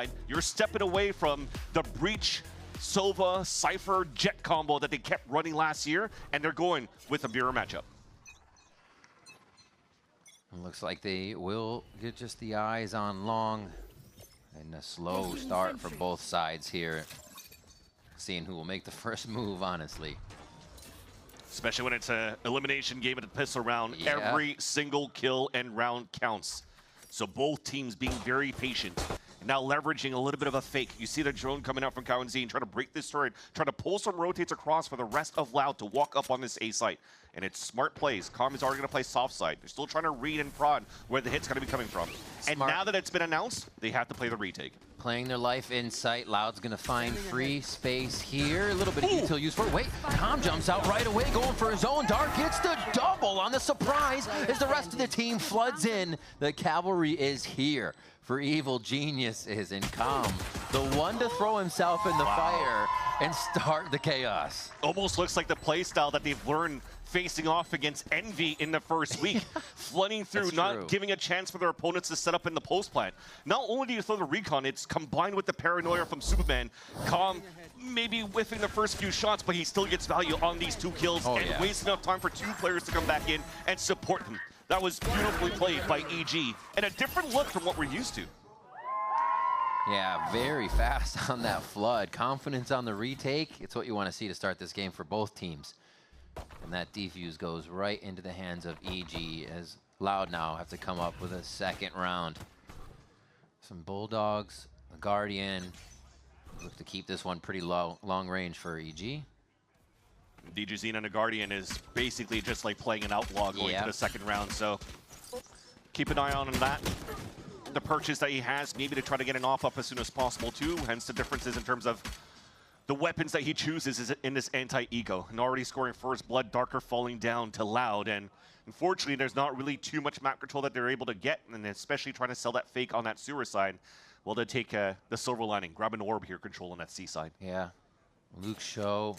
side, you're stepping away from the Breach, Sova, Cypher, Jet combo that they kept running last year, and they're going with a mirror matchup. It looks like they will get just the eyes on Long. And a slow start for both sides here. Seeing who will make the first move, honestly. Especially when it's an elimination game at the pistol round. Yeah. Every single kill and round counts. So both teams being very patient. And now leveraging a little bit of a fake. You see the drone coming out from Cow and Z and trying to break this turret, trying to pull some rotates across for the rest of Loud to walk up on this A site. And it's smart plays. Calm is already going to play soft side. They're still trying to read and prod where the hit's going to be coming from. Smart. And now that it's been announced, they have to play the retake. Playing their life in sight. Loud's going to find free space here. A little bit of util use for it. Wait, Calm jumps out right away, going for his own. Dark hits the double on the surprise as the rest of the team floods in. The cavalry is here for Evil Geniuses, and Calm, the one to throw himself in the fire and start the chaos. Almost looks like the play style that they've learned facing off against Envy in the first week. Flooding through, not giving a chance for their opponents to set up in the post plant. Not only do you throw the recon, it's combined with the paranoia from Superman. Calm maybe whiffing the first few shots, but he still gets value on these 2 kills and wastes enough time for 2 players to come back in and support him. That was beautifully played by EG, and a different look from what we're used to. Yeah, very fast on that flood. Confidence on the retake. It's what you want to see to start this game for both teams. And that defuse goes right into the hands of EG as Loud now have to come up with a second round. Some Bulldogs, a Guardian. Look to keep this one pretty low, long range for EG. DJZ and a Guardian is basically just like playing an outlaw going to the second round, so keep an eye on that. The purchase that he has, maybe to try to get an off up as soon as possible too, hence the differences in terms of the weapons that he chooses is in this anti-ego. And already scoring first blood, Darker falling down to Loud, and unfortunately there's not really too much map control that they're able to get, and especially trying to sell that fake on that sewer side. Well, they take the silver lining, grab an orb here, controlling that C side. Yeah, Luke Show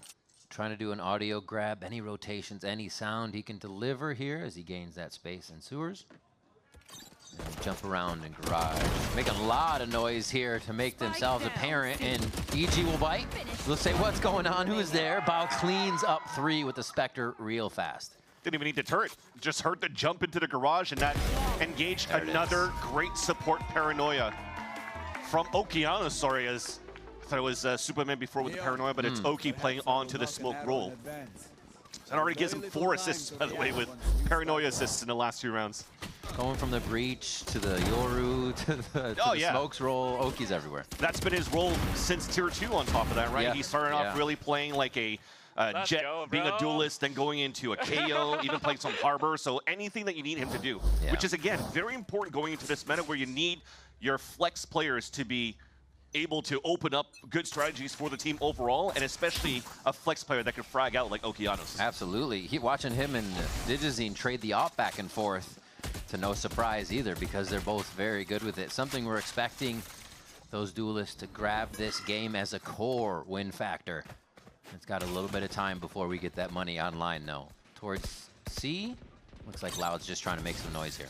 trying to do an audio grab, any rotations, any sound he can deliver here as he gains that space in sewers. And jump around in garage. Making a lot of noise here to make themselves apparent, and EG will bite. We'll say what's going on, who is there? Bao cleans up 3 with the Spectre real fast. Didn't even need the turret, just heard the jump into the garage, and that engaged another great support paranoia from Okeanos, sorry, as I thought it was Superman before with the paranoia, but it's Oki playing onto the smoke roll. That already gives him 4 assists, by the way, with paranoia assists in the last 2 rounds. Going from the breach to the Yoru to the smokes roll, Oki's everywhere. That's been his role since tier 2 on top of that, right? He started off really playing like a Jet, being a duelist, then going into a KO, even playing some Harbor. So anything that you need him to do, which is, again, very important going into this meta where you need your flex players to be able to open up good strategies for the team overall, and especially a flex player that can frag out like Okeanos. Absolutely. Watching him and Digizine trade the op back and forth, to no surprise either, because they're both very good with it. Something we're expecting those duelists to grab this game as a core win factor. It's got a little bit of time before we get that money online, though. Towards C, looks like Loud's just trying to make some noise here.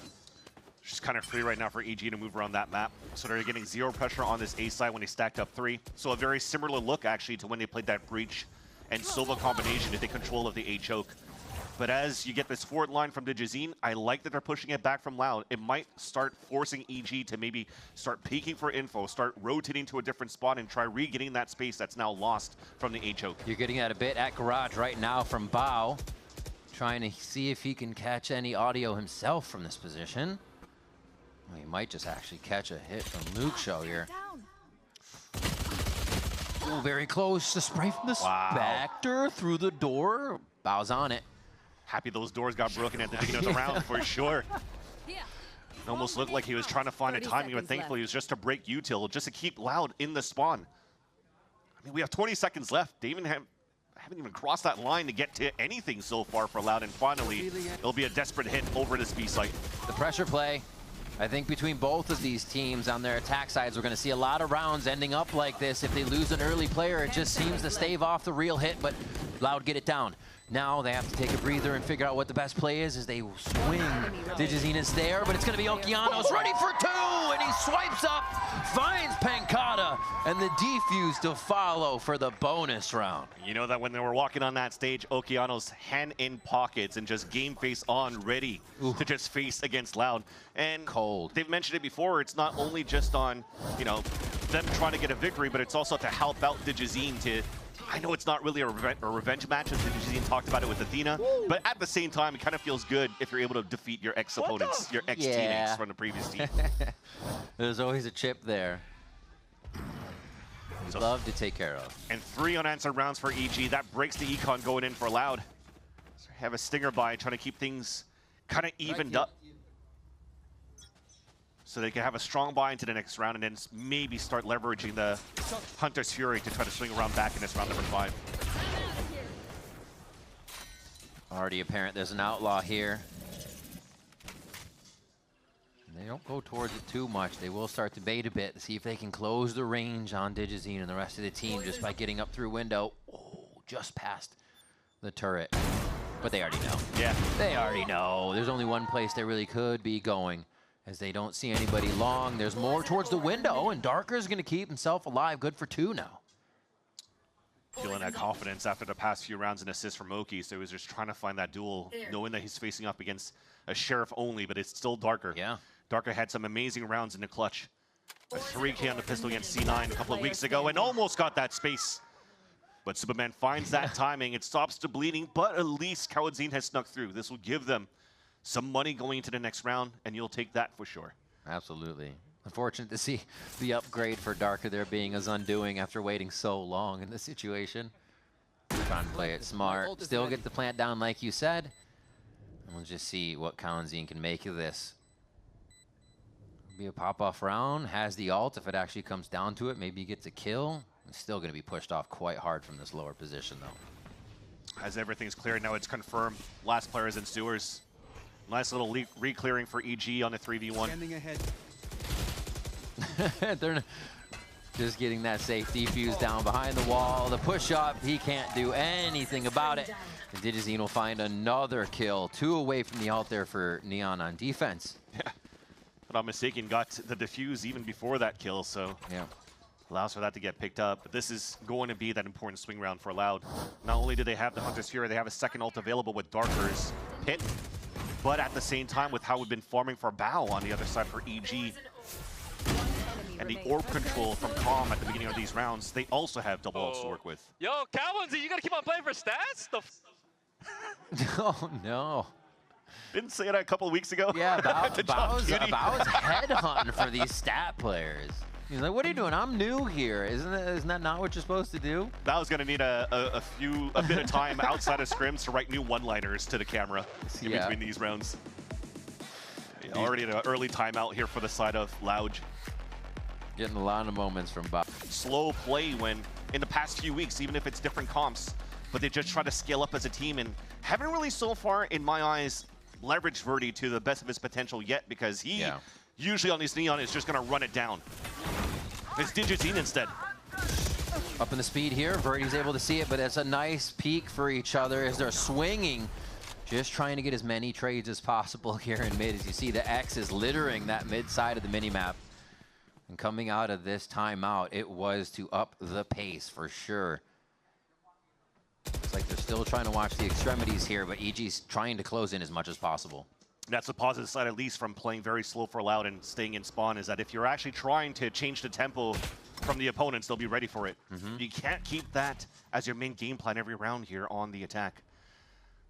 She's kind of free right now for EG to move around that map. So they're getting 0 pressure on this A side when they stacked up 3. So a very similar look, actually, to when they played that Breach and Sova combination to take control of the A choke. But as you get this forward line from Digizine, I like that they're pushing it back from Loud. It might start forcing EG to maybe start peeking for info, start rotating to a different spot, and try re-getting that space that's now lost from the A choke. You're getting that a bit at garage right now from Bao, trying to see if he can catch any audio himself from this position. Well, he might just actually catch a hit from Luke Show here. Oh, very close. The spray from the Spectre through the door. Bao's on it. Happy those doors got broken at the beginning of the round for sure. It almost looked like he was trying to find a timing, but thankfully it was just to break util, just to keep Loud in the spawn. I mean, we have 20 seconds left. They even haven't even crossed that line to get to anything so far for Loud, and finally it'll be a desperate hit over this B site. The pressure play, I think between both of these teams on their attack sides, we're going to see a lot of rounds ending up like this. If they lose an early player, it just seems to stave off the real hit, but Loud get it down. Now they have to take a breather and figure out what the best play is as they swing. Digizine is there, but it's going to be Okeanos ready for 2, and he swipes up, finds Pankaj and the defuse to follow for the bonus round. You know that when they were walking on that stage, Okeanos hand in pockets and just game face on, ready to just face against Loud. And cold. They've mentioned it before, it's not only just on, you know, them trying to get a victory, but it's also to help out Digizine to, I know it's not really a revenge match, as Digizine talked about it with Athena, but at the same time, it kind of feels good if you're able to defeat your ex-opponents, your ex-teammates from the previous team. There's always a chip there. We'd love to take care of. And 3 unanswered rounds for EG. That breaks the econ going in for Loud. So have a stinger by trying to keep things kind of evened up. So they can have a strong buy into the next round and then maybe start leveraging the Hunter's Fury to try to swing around back in this round number 5. Already apparent there's an outlaw here. They don't go towards it too much. They will start to bait a bit to see if they can close the range on Digizine and the rest of the team just by getting up through window. Oh, just past the turret. But they already know. Yeah. They already know. There's only one place they really could be going, as they don't see anybody long. There's more towards the window, and Darker's going to keep himself alive. Good for 2 now. Feeling that confidence after the past few rounds and assists from Oki, so he was just trying to find that duel, knowing that he's facing up against a Sheriff only, but it's still Darker. Yeah. Darker had some amazing rounds in the clutch. A 3K on the pistol against C9 a couple of weeks ago and almost got that space. But Superman finds that timing. It stops the bleeding, but at least Kawadzine has snuck through. This will give them some money going into the next round, and you'll take that for sure. Absolutely. Unfortunate to see the upgrade for Darker there being his undoing after waiting so long in this situation. Trying to play it smart. Still get the plant down like you said. And we'll just see what Kawadzine can make of this. Be a pop-off round, has the ult if it actually comes down to it. Maybe he gets a kill. It's still going to be pushed off quite hard from this lower position, though. As everything's cleared, now it's confirmed. Last players and Sewers. Nice little re-clearing for EG on the 3v1. Standing ahead. They're just getting that safe defuse down behind the wall. The push-up, he can't do anything about it. And Digizine will find another kill. 2 away from the ult there for Neon on defense. Yeah. If I'm not mistaken, got the defuse even before that kill, so yeah, allows for that to get picked up. But this is going to be that important swing round for Loud. Not only do they have the Hunter's Fury, they have a second ult available with Darker's Pit, but at the same time, with how we've been farming for Bao on the other side for EG, and the orb control from Calm at the beginning of these rounds, they also have double ults to work with. Yo, Kawadzine, you gotta keep on playing for stats? Oh, no. Didn't say that a couple of weeks ago. Yeah, Bao's headhunting for these stat players. He's like, what are you doing? I'm new here. Isn't that not what you're supposed to do? That was going to need a bit of time outside of scrims to write new one-liners to the camera in between these rounds. Yeah, already an early timeout here for the side of Loud. Getting a lot of moments from Bao. Slow play when, in the past few weeks, even if it's different comps, but they just try to scale up as a team and haven't really so far, in my eyes, leveraged Verdi to the best of his potential yet, because he usually on these Neon is just going to run it down. It's Digizine instead. Up in the speed here, Verdi's able to see it, but it's a nice peek for each other as they're swinging. Just trying to get as many trades as possible here in mid. As you see, the X is littering that mid side of the minimap. And coming out of this timeout, it was to up the pace for sure. Looks like they're still trying to watch the extremities here, but EG's trying to close in as much as possible. That's the positive side, at least from playing very slow for Loud and staying in spawn, is that if you're actually trying to change the tempo from the opponents, they'll be ready for it. You can't keep that as your main game plan every round here on the attack.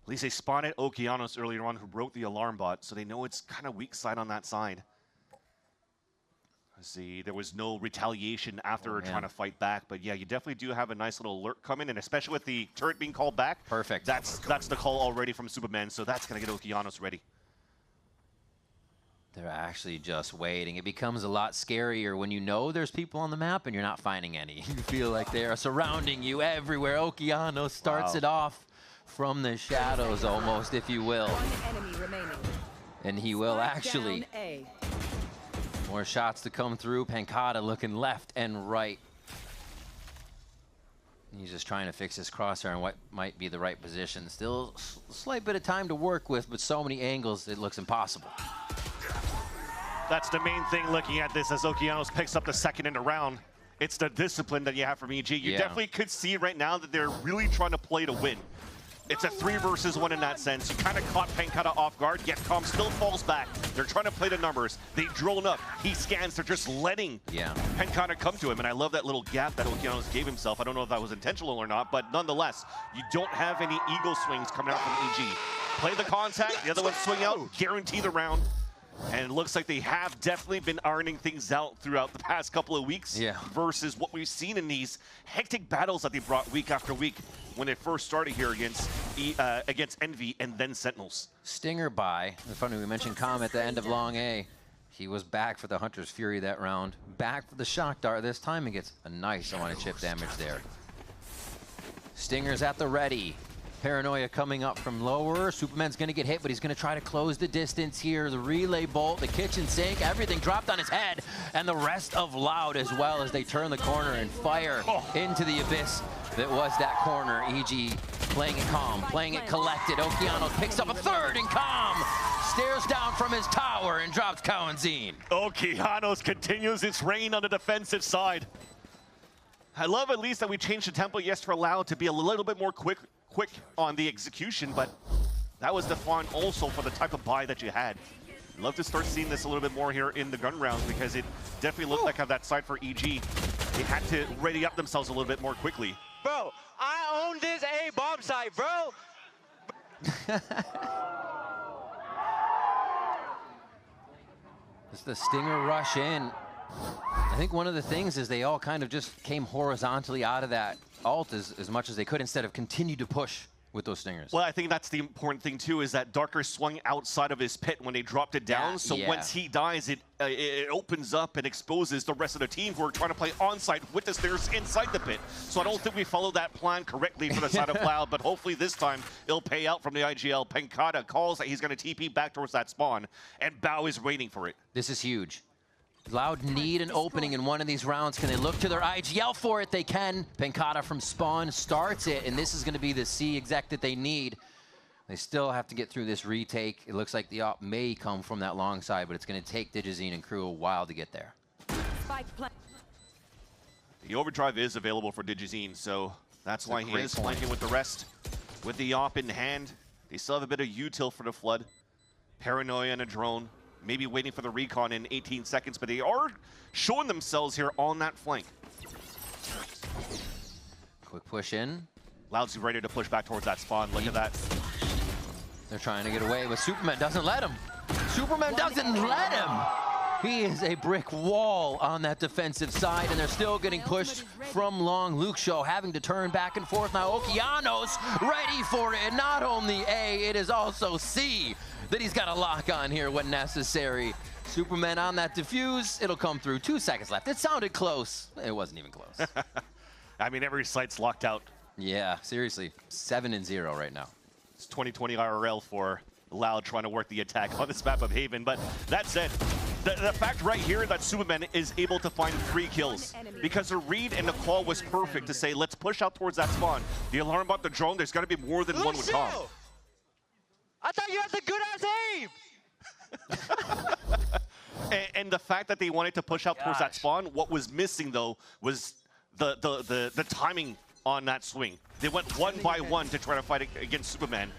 At least they spotted Okeanos earlier on, who broke the alarm bot, so they know it's kind of weak side on that side. See, there was no retaliation after trying to fight back, but yeah, you definitely do have a nice little alert coming, and especially with the turret being called back. Perfect. That's the call already from Superman, so that's going to get Okeanos ready. They're actually just waiting. It becomes a lot scarier when you know there's people on the map and you're not finding any. You feel like they are surrounding you everywhere. Okeanos starts it off from the shadows almost, if you will. One enemy remaining. And he will actually. More shots to come through. Pancata looking left and right. He's just trying to fix his crosshair and what might be the right position. Still a slight bit of time to work with, but so many angles it looks impossible. That's the main thing looking at this as Okeanos picks up the second in the round. It's the discipline that you have from EG. You definitely could see right now that they're really trying to play to win. It's a 3 versus 1 in that sense. You kind of caught Pankata off guard, yet Calm still falls back. They're trying to play the numbers. They drone up. He scans. They're just letting Pankata come to him. And I love that little gap that Okeanos gave himself. I don't know if that was intentional or not, but nonetheless, you don't have any eagle swings coming out from EG. Play the contact, the other one swing out, guarantee the round. And it looks like they have definitely been ironing things out throughout the past couple of weeks versus what we've seen in these hectic battles that they brought week after week when they first started here against Envy and then Sentinels. Stinger by. It's funny, we mentioned Calm at the end of Long A. He was back for the Hunter's Fury that round. Back for the Shock Dart this time and gets a nice amount of chip damage there. Stinger's at the ready. Paranoia coming up from lower. Superman's gonna get hit, but he's gonna try to close the distance here. The relay bolt, the kitchen sink, everything dropped on his head. And the rest of Loud as well as they turn the corner and fire into the abyss that was that corner. EG playing it calm, playing it collected. Okeanos picks up a third and Calm stares down from his tower and drops Cowanzine. Okeanos continues its reign on the defensive side. I love at least that we changed the tempo, yes, for Loud to be a little bit more quick on the execution, but that was defined also for the type of buy that you had. I'd love to start seeing this a little bit more here in the gun rounds because it definitely looked like on that side for EG, they had to ready up themselves a little bit more quickly. Bro, I own this A bomb site, bro. It's the Stinger rush in. I think one of the things is they all kind of just came horizontally out of that ult as much as they could instead of continue to push with those Stingers. Well, I think that's the important thing too, is that Darker swung outside of his pit when they dropped it down. So once he dies, it opens up and exposes the rest of the team who are trying to play on-site with the Stingers inside the pit. So I don't think we followed that plan correctly for the side of Loud, but hopefully this time it'll pay out from the IGL. Pankata calls that he's going to TP back towards that spawn, and Bao is waiting for it. This is huge. Loud need an opening in one of these rounds. Can they look to their IGL for it? They can. Pankata from spawn starts it, and this is going to be the C exec that they need. They still have to get through this retake. It looks like the op may come from that long side, but it's going to take Digizine and crew a while to get there. The overdrive is available for Digizine, so that's why he is flanking with the rest. With the op in hand, they still have a bit of util for the Flood. Paranoia and a drone. Maybe waiting for the recon in 18 seconds, but they are showing themselves here on that flank. Quick push in. Loud's ready to push back towards that spawn. Look at that. They're trying to get away, but Superman doesn't let him. Superman doesn't let him. He is a brick wall on that defensive side, and they're still getting pushed from long. Luke Show having to turn back and forth. Now Okeanos ready for it, and not only A, it is also C that he's got a lock on here when necessary. Superman on that defuse, it'll come through. 2 seconds left. It sounded close. It wasn't even close. I mean, every site's locked out. Yeah, seriously, 7-0 right now. It's 2020 IRL for Loud trying to work the attack on this map of Haven. But that said, the fact right here that Superman is able to find 3 kills because the read and the call was perfect to say, let's push out towards that spawn. The alarm about the drone, there's got to be more than one with Tom. I thought you had the good-ass aim! and the fact that they wanted to push out towards that spawn, what was missing, though, was the timing on that swing. They went one by one to try to fight against Superman.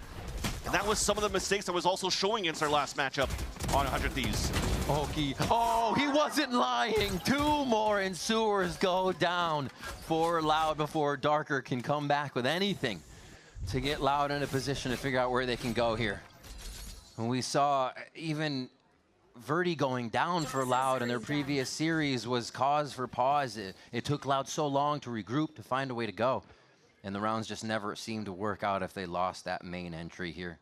And that was some of the mistakes that was also showing against their last matchup on 100 Thieves. Oh, he wasn't lying. 2 more and sewers go down for Loud before Darker can come back with anything to get Loud in a position to figure out where they can go here. And we saw even Verdi going down for Loud in their previous series was cause for pause. It took Loud so long to regroup, to find a way to go. And the rounds just never seemed to work out if they lost that main entry here.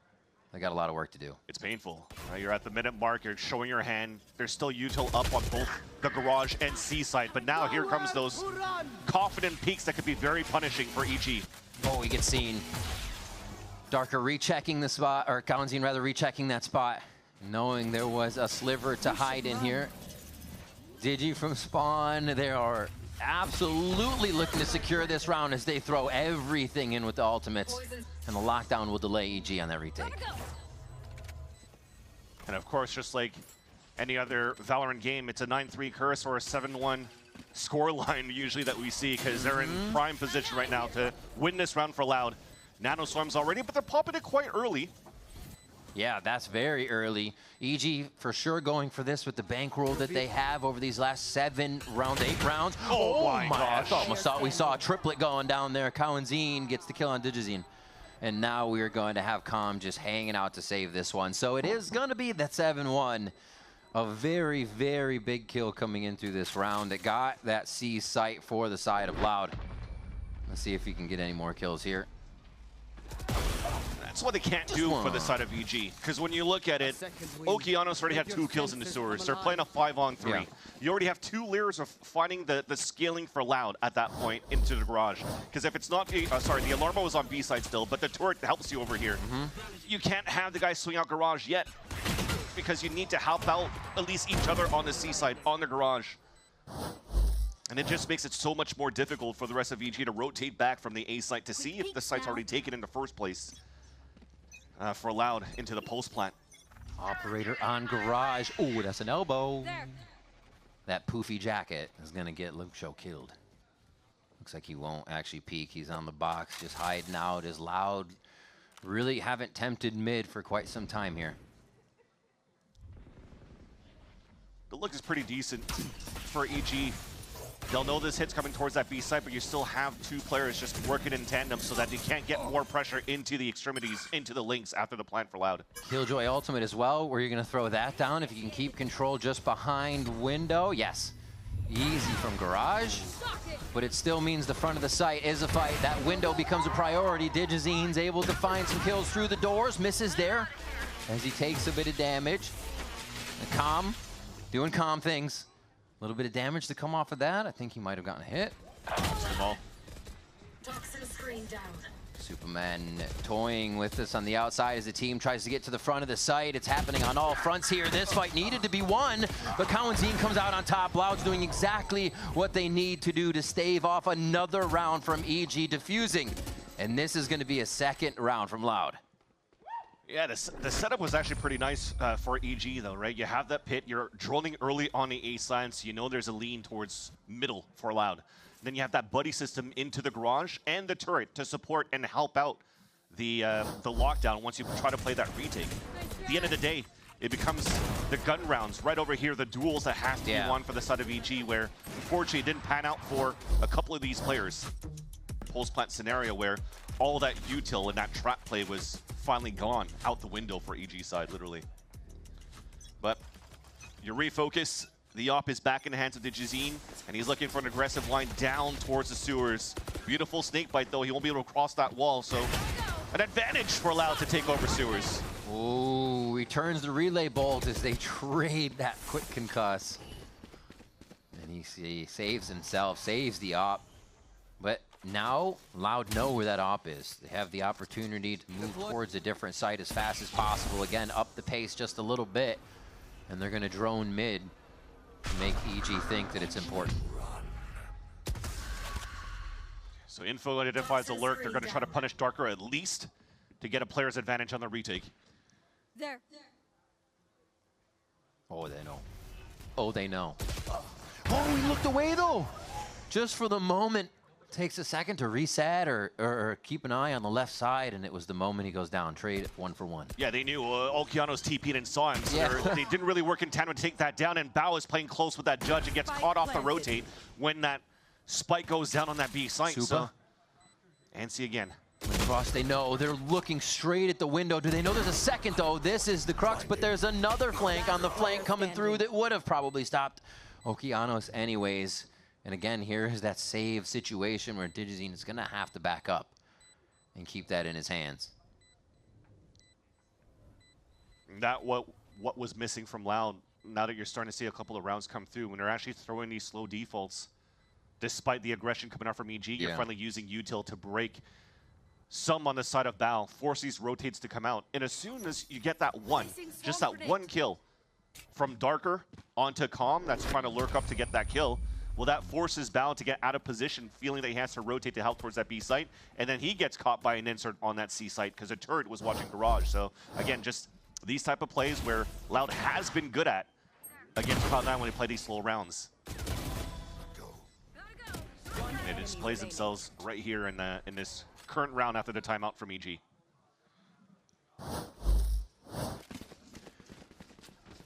They got a lot of work to do. It's painful. You're at the minute mark, you're showing your hand. There's still util up on both the garage and C side, but now here comes those confident peaks that could be very punishing for EG. Oh, he gets seen. Darker rechecking the spot, or Cowanzine rather rechecking that spot, knowing there was a sliver to hide in here. Digi from spawn, they are absolutely looking to secure this round as they throw everything in with the ultimates. And the lockdown will delay EG on that retake. And of course, just like any other Valorant game, it's a 9-3 curse or a 7-1 score line usually that we see, because they're in prime position right now to win this round for Loud. Nanoswarms already, but they're popping it quite early. Yeah, that's very early. EG for sure going for this with the bankroll that they have over these last 8 rounds. Oh my gosh. I thought we saw a triplet going down there. Kawenzine gets the kill on Digizine. And now we are going to have Calm just hanging out to save this one. So it is going to be that 7-1. A very, very big kill coming in through this round that got that C site for the side of Loud. Let's see if he can get any more kills here. That's what they can't do for the side of EG. Because when you look at it, Okeanos already had 2 kills in the sewers. They're playing a 5-on-3. Yeah. You already have 2 layers of finding the scaling for Loud at that point into the garage. Because if it's not, the Alarmo was on B side still, but the turret helps you over here. You can't have the guy swing out garage yet, because you need to help out at least each other on the C side, on the garage. And it just makes it so much more difficult for the rest of EG to rotate back from the A site to see if the site's already taken in the first place. For Loud into the post plant. Operator on garage. Oh, that's an elbow. That poofy jacket is going to get Luke Show killed. Looks like he won't actually peek. He's on the box, just hiding out. Is Loud really haven't tempted mid for quite some time here. The look is pretty decent for EG. They'll know this hit's coming towards that B site, but you still have 2 players just working in tandem so that you can't get more pressure into the extremities, into the links after the plant for Loud. Killjoy ultimate as well. Where you're going to throw that down if you can keep control just behind window. Yes, easy from garage, but it still means the front of the site is a fight. That window becomes a priority. Digizine's able to find some kills through the doors. Misses there as he takes a bit of damage. And Calm doing Calm things. A little bit of damage to come off of that. I think he might have gotten a hit. Superman toying with us on the outside as the team tries to get to the front of the site. It's happening on all fronts here. This fight needed to be won, but Kawenzine comes out on top. Loud's doing exactly what they need to do to stave off another round from EG defusing. And this is going to be a 2nd round from Loud. Yeah, the setup was actually pretty nice for EG though, right? You have that pit, you're droning early on the A side, so you know there's a lean towards middle for Loud. Then you have that buddy system into the garage and the turret to support and help out the lockdown once you try to play that retake. At the end of the day, it becomes the gun rounds right over here, the duels that have to be won for the side of EG, where unfortunately it didn't pan out for a couple of these players. Post plant scenario where all that util and that trap play was finally gone out the window for EG side, literally. But you refocus. The op is back in the hands of Digizine, and he's looking for an aggressive line down towards the sewers. Beautiful snake bite, though. He won't be able to cross that wall, so an advantage for Loud to take over sewers. Oh, he turns the relay bolt as they trade that quick concuss. And he saves himself, saves the op. But now Loud know where that op is. They have the opportunity to move towards a different site as fast as possible. Again, up the pace just a little bit, and they're going to drone mid to make EG think that it's important. So Info identifies a lurk. They're going to try to punish Darker at least to get a player's advantage on the retake. There. Oh, they know. Oh, they know. Oh, he looked away though. Just for the moment. Takes a second to reset or keep an eye on the left side, and it was the moment he goes down. Trade 1-for-1. Yeah, they knew Okeanos TP'd and saw him, so they didn't really work in tandem to take that down, and Bao is playing close with that judge and gets caught off the rotate when that spike goes down on that B site. Super. So, and see again. Cross, they know. They're looking straight at the window. Do they know there's a second, though? This is the crux, but there's another flank on the flank coming through that would have probably stopped Okeanos anyways. And again, here is that save situation where Digizine is going to have to back up and keep that in his hands. That what was missing from Loud, now that you're starting to see a couple of rounds come through, when they're actually throwing these slow defaults, despite the aggression coming out from EG, you're finally using util to break some on the side of Bao, force these rotates to come out. And as soon as you get that one, just that one kill from Darker onto Calm, that's trying to lurk up to get that kill, well, that forces Bao to get out of position, feeling that he has to rotate to help towards that B site, and then he gets caught by an insert on that C site because a turret was watching garage. So again, just these type of plays where Loud has been good at against Cloud9 when they play these slow rounds. plays themselves right here in this current round after the timeout from EG.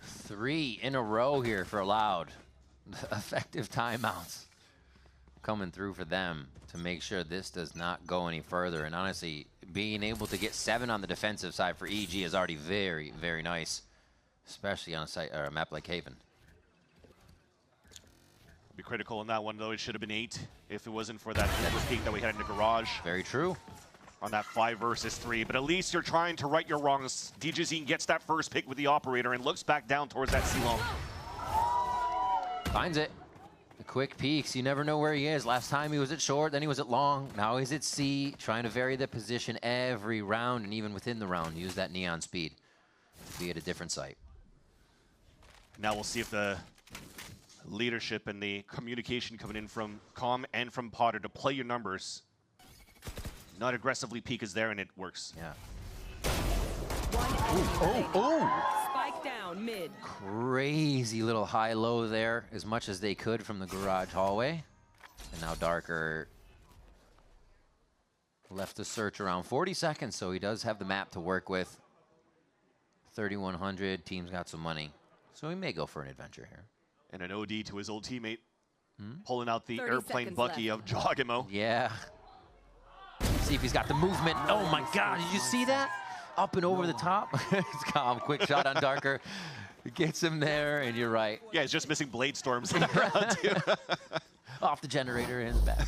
3 in a row here for Loud. Effective timeouts coming through for them to make sure this does not go any further. And honestly, being able to get 7 on the defensive side for EG is already very, very nice, especially on a site or a map like Haven. Be critical in that one, though. It should have been 8 if it wasn't for that peak that we had in the garage. Very true. On that 5 versus 3, but at least you're trying to right your wrongs. DJZ gets that first pick with the operator and looks back down towards that C-long. Finds it. The quick peeks. You never know where he is. Last time he was at short, then he was at long. Now he's at C, trying to vary the position every round, and even within the round, use that neon speed to be at a different site. Now we'll see if the leadership and the communication coming in from Com and from Potter to play your numbers. Not aggressively peek is there, and it works. Yeah. Oh! Spike down mid. Crazy little high-low there, as much as they could from the garage hallway. And now Darker left to search around 40 seconds, so he does have the map to work with. 3,100, team's got some money. So he may go for an adventure here. And an OD to his old teammate, pulling out the airplane Bucky left. of Jogimo. Yeah. See if he's got the movement. Oh my God, did you see that? Up and over the top. It's calm, quick shot on Darker. Gets him there, and you're right. Yeah, he's just missing blade storms in that round too. Off the generator in the back.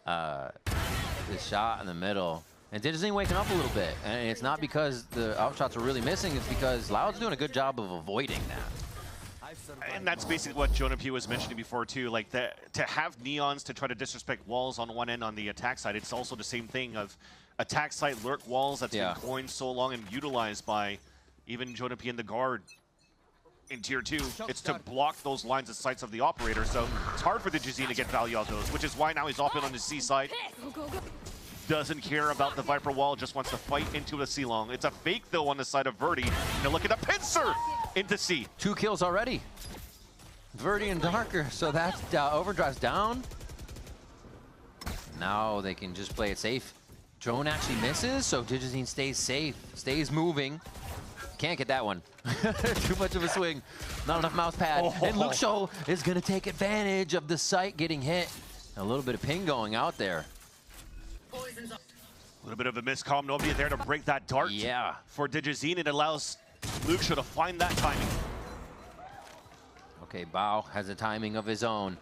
The shot in the middle. And DJZ waking up a little bit. And it's not because the outshots are really missing, it's because Loud's doing a good job of avoiding that. And that's basically what Jonah P was mentioning before too, like to have neons to try to disrespect walls on one end on the attack side, it's also the same thing of attack side lurk walls that's been coined so long and utilized by even Jonah P and the guard in tier 2. It's to block those lines of sights of the operator, so it's hard for the DJZ to get value out of those, which is why now he's off in on the C side. Doesn't care about the Viper wall, just wants to fight into the C-long. It's a fake though on the side of Verdi. Now look at the pincer into C. 2 kills already. Verdi and Darker, so that's Overdrive's down. Now they can just play it safe. Drone actually misses, so DJZ stays safe, stays moving. Can't get that one. Too much of a swing. Not enough mouse pad. And Luke Show is going to take advantage of the site getting hit. A little bit of ping going out there. A little bit of a miscomm. Nobody there to break that dart. Yeah. For DJZ, it allows Luke Show to find that timing. Okay, Bao has a timing of his own.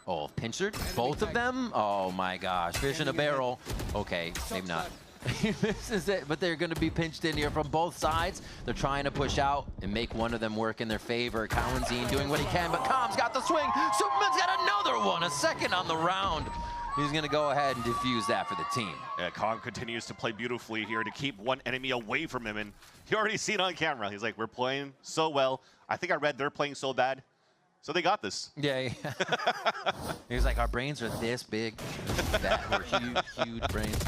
Oh, pincered? Both of them? Oh my gosh. Fish in a barrel. Okay, maybe not. He misses it, but they're going to be pinched in here from both sides. They're trying to push out and make one of them work in their favor. Cowanzine doing what he can, but Com's got the swing. Superman's got another one, a second on the round. He's going to go ahead and defuse that for the team. Yeah, Com continues to play beautifully here to keep one enemy away from him, and you already see it on camera. He's like, we're playing so well. I think I read they're playing so bad. So they got this. Yeah. He's like, our brains are this big. We're huge, huge brains.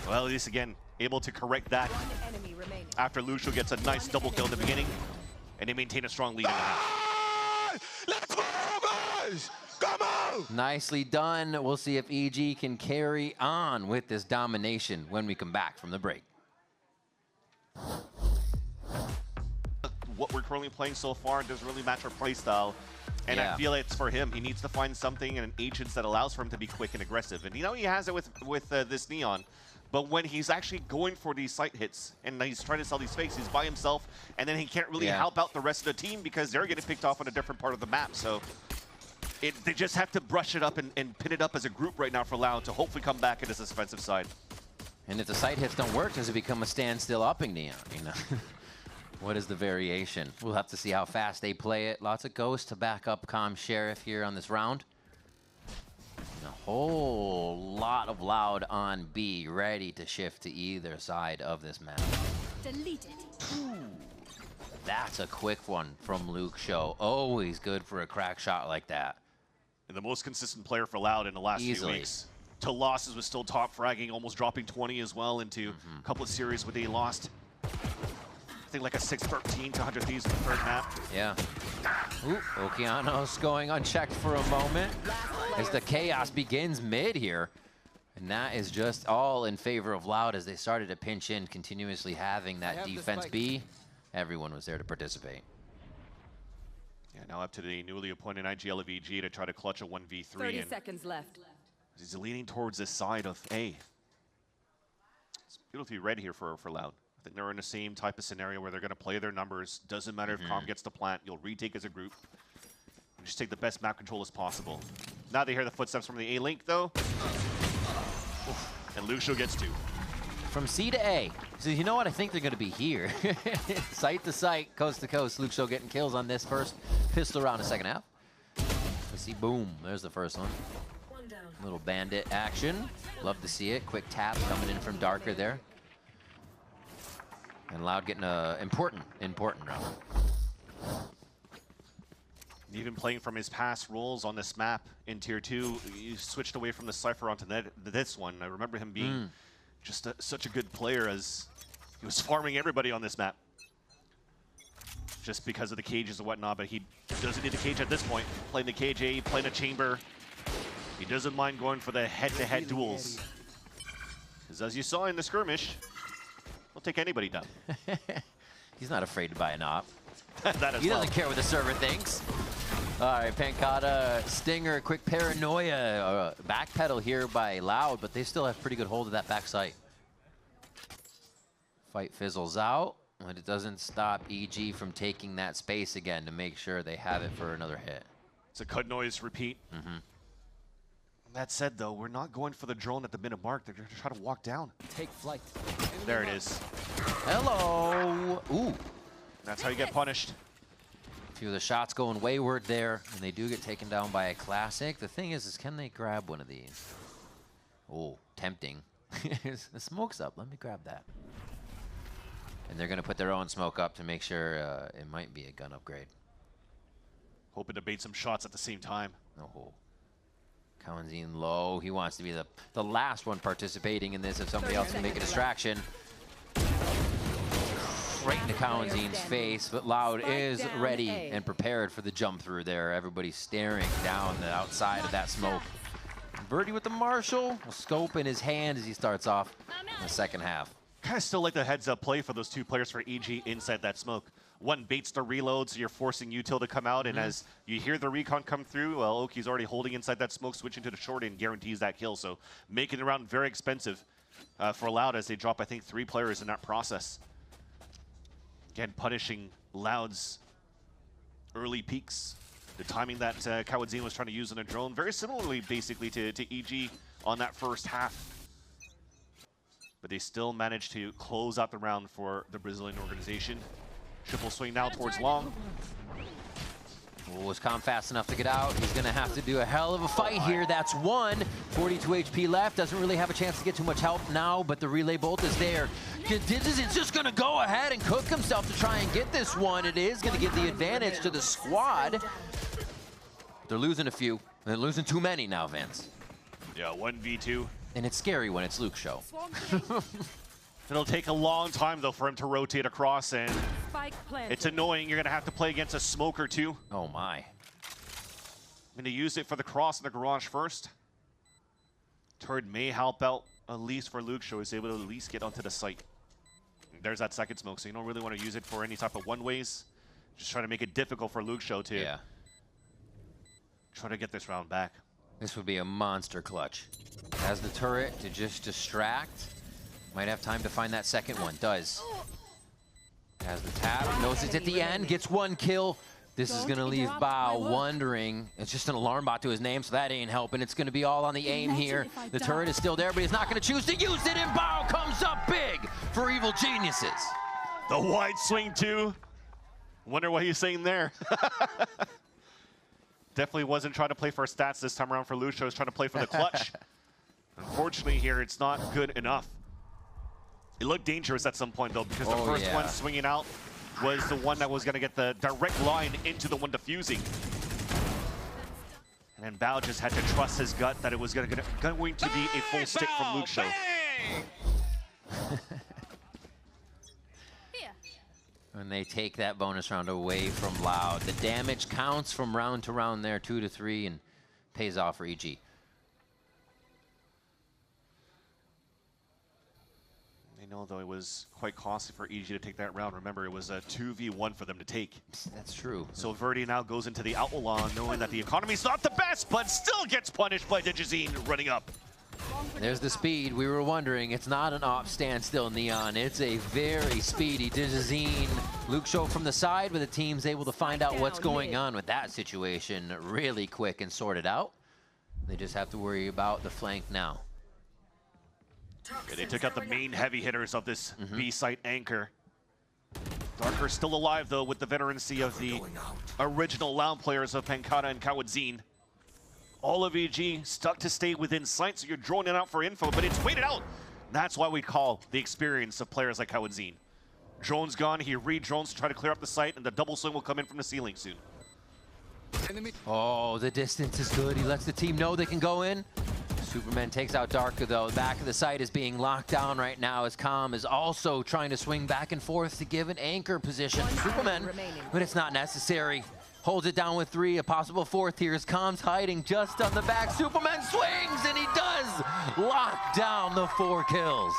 Well, at least again, able to correct that after Lucio gets a nice double kill in the beginning, and they maintain a strong lead in the half. Let's go, guys! Come on! Nicely done. We'll see if EG can carry on with this domination when we come back from the break. What we're currently playing so far doesn't really match our play style. And I feel it's for him. He needs to find something and an agent that allows for him to be quick and aggressive. And you know he has it with this Neon. But when he's actually going for these sight hits and he's trying to sell these fakes, he's by himself. And then he can't really help out the rest of the team because they're getting picked off on a different part of the map. So they just have to brush it up and pin it up as a group right now for Loud to hopefully come back at this offensive side. And if the sight hits don't work, does it become a standstill upping Neon? You know? What is the variation? We'll have to see how fast they play it. Lots of ghosts to back up Com Sheriff here on this round. And a whole lot of Loud on B, ready to shift to either side of this map. Deleted. That's a quick one from Luke Show. Always good for a crack shot like that. And the most consistent player for Loud in the last few weeks. To losses was still top fragging, almost dropping 20 as well into a couple of series where they lost. I think like a 6-13 to 100 Thieves in the third map. Yeah. Ooh, Okeanos going unchecked for a moment. as the chaos begins mid here. And that is just all in favor of Loud as they started to pinch in, continuously having that defense B. Everyone was there to participate. Yeah, now up to the newly appointed IGL of EG to try to clutch a 1v3. 30 seconds left. He's leaning towards this side of A. It's beautifully read here for Loud. I think they're in the same type of scenario where they're going to play their numbers. Doesn't matter if Calm gets the plant. You'll retake as a group. And just take the best map control as possible. Now they hear the footsteps from the A link, though. And Lucio gets 2. From C to A. So you know what? I think they're going to be here. Site to site, coast to coast. Lucio getting kills on this first pistol round in the second half. Let's see. Boom. There's the first one. Little bandit action. Love to see it. Quick tap coming in from Darker there. And Loud getting a important round. Even playing from his past roles on this map in Tier 2, he switched away from the Cypher onto this one. I remember him being just such a good player as he was farming everybody on this map. Just because of the cages and whatnot, but he doesn't need the cage at this point. Playing the cage A, playing a chamber. He doesn't mind going for the head-to-head duels. Because as you saw in the skirmish, he'll take anybody down. He's not afraid to buy an op. He doesn't care what the server thinks. All right, Pancata, Stinger, quick paranoia. Backpedal here by Loud, but they still have pretty good hold of that backside. Fight fizzles out, but it doesn't stop EG from taking that space again to make sure they have it for another hit. It's a cut noise repeat. That said, though, we're not going for the drone at the minute mark. They're going to try to walk down. Take flight. There it is. Hello. Ooh. That's how you get punished. A few of the shots going wayward there, and they do get taken down by a classic. The thing is can they grab one of these? Oh, tempting. The smoke's up. Let me grab that. And they're going to put their own smoke up to make sure it might be a gun upgrade. Hoping to bait some shots at the same time. Oh. Kawanzin low. He wants to be the last one participating in this if somebody else can make a distraction. Right into Kawanzin's face, but Loud is ready and prepared for the jump through there. Everybody's staring down the outside of that smoke. Birdie with the Marshall, a scope in his hand as he starts off in the second half. Kind of still like the heads-up play for those two players for EG inside that smoke. One baits the reload, so you're forcing Util to come out, and as you hear the recon come through, well, Oki's already holding inside that smoke, switching to the short and guarantees that kill. So making the round very expensive for Loud as they drop, I think, 3 players in that process. Again, punishing Loud's early peaks. The timing that Kawanzin was trying to use on a drone, very similarly, basically, to EG on that first half. But they still managed to close out the round for the Brazilian organization. Triple swing now towards long. Oh, was Calm fast enough to get out? He's going to have to do a hell of a fight here. That's 1. 42 HP left. Doesn't really have a chance to get too much help now, but the relay bolt is there. It's just going to go ahead and cook himself to try and get this one. It is going to give the advantage to the squad. They're losing a few. They're losing too many now, Vince. Yeah, 1v2. And it's scary when it's Luke's show. It'll take a long time, though, for him to rotate across, and it's annoying. You're going to have to play against a smoker, too. Oh, my. I'm going to use it for the cross in the garage first. Turret may help out, at least for Luke Show. He's able to at least get onto the site. And there's that second smoke, so you don't really want to use it for any type of one-ways. Just trying to make it difficult for Luke Show to try to get this round back. This would be a monster clutch. Has the turret to just distract. Might have time to find that second one. Does. Has the tap. Knows it's at the end. Gets 1 kill. This is going to leave Bao wondering. It's just an alarm bot to his name, so that ain't helping. It's going to be all on the aim here. The turret is still there, but he's not going to choose to use it, and Bao comes up big for Evil Geniuses. The wide swing, too. Wonder what he's saying there. Definitely wasn't trying to play for stats this time around for Lucio. He's trying to play for the clutch. Unfortunately here, it's not good enough. It looked dangerous at some point, though, because the first one swinging out was the one that was going to get the direct line into the one defusing. And then Bao just had to trust his gut that it was going to be a full stick from Luke Show. When they take that bonus round away from Loud. The damage counts from round to round there, 2 to 3, and pays off for EG. I know, though, it was quite costly for EG to take that round. Remember, it was a 2v1 for them to take. That's true. So Verdi now goes into the Outlaw, knowing that the economy's not the best, but still gets punished by Digizine running up. There's the speed. We were wondering. It's not an off standstill, Neon. It's a very speedy Digizine. Luke Show from the side, but the team's able to find out what's going on with that situation really quick and sort it out. They just have to worry about the flank now. Yeah, they took out the main heavy hitters of this B-site anchor. Darker still alive, though, with the veterancy of the original Loud players of Pankata and Kawadzine. All of EG stuck to stay within sight, so you're droning out for info, but it's waited out. That's why we call the experience of players like Kawadzine. Drone's gone, he re-drones to try to clear up the site, and the double swing will come in from the ceiling soon. Oh, the distance is good. He lets the team know they can go in. Superman takes out Darker, though. The back of the site is being locked down right now as Calm is also trying to swing back and forth to give an anchor position to Superman, but it's not necessary. Holds it down with 3, a possible 4th here as Calm's hiding just on the back. Superman swings, and he does lock down the 4 kills.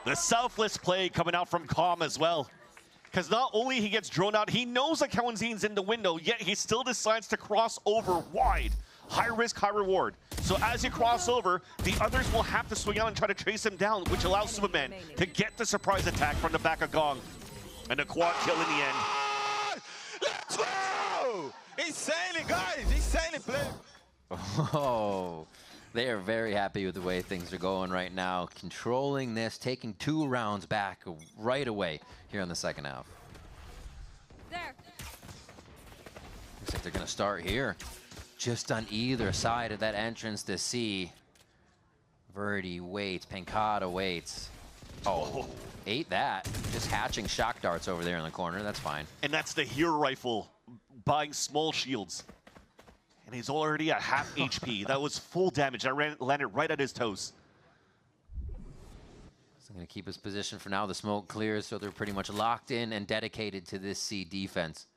The selfless play coming out from Calm as well. Because not only he gets drone out, he knows that Kawanzine's in the window, yet he still decides to cross over wide. High risk, high reward. So as you cross over, the others will have to swing out and try to chase him down, which allows Superman to get the surprise attack from the back of Gong. And a quad kill in the end. Let's go! Insanely, guys! Insanely play. Oh, they are very happy with the way things are going right now. Controlling this, taking 2 rounds back right away here in the second half. There. Looks like they're going to start here. Just on either side of that entrance to C. Verdi waits, Pankata waits. Oh, ate that. Just hatching shock darts over there in the corner, that's fine. And that's the hero rifle, buying small shields. And he's already at half HP. That was full damage. That landed right at his toes. So going to keep his position for now. The smoke clears, so they're pretty much locked in and dedicated to this C defense.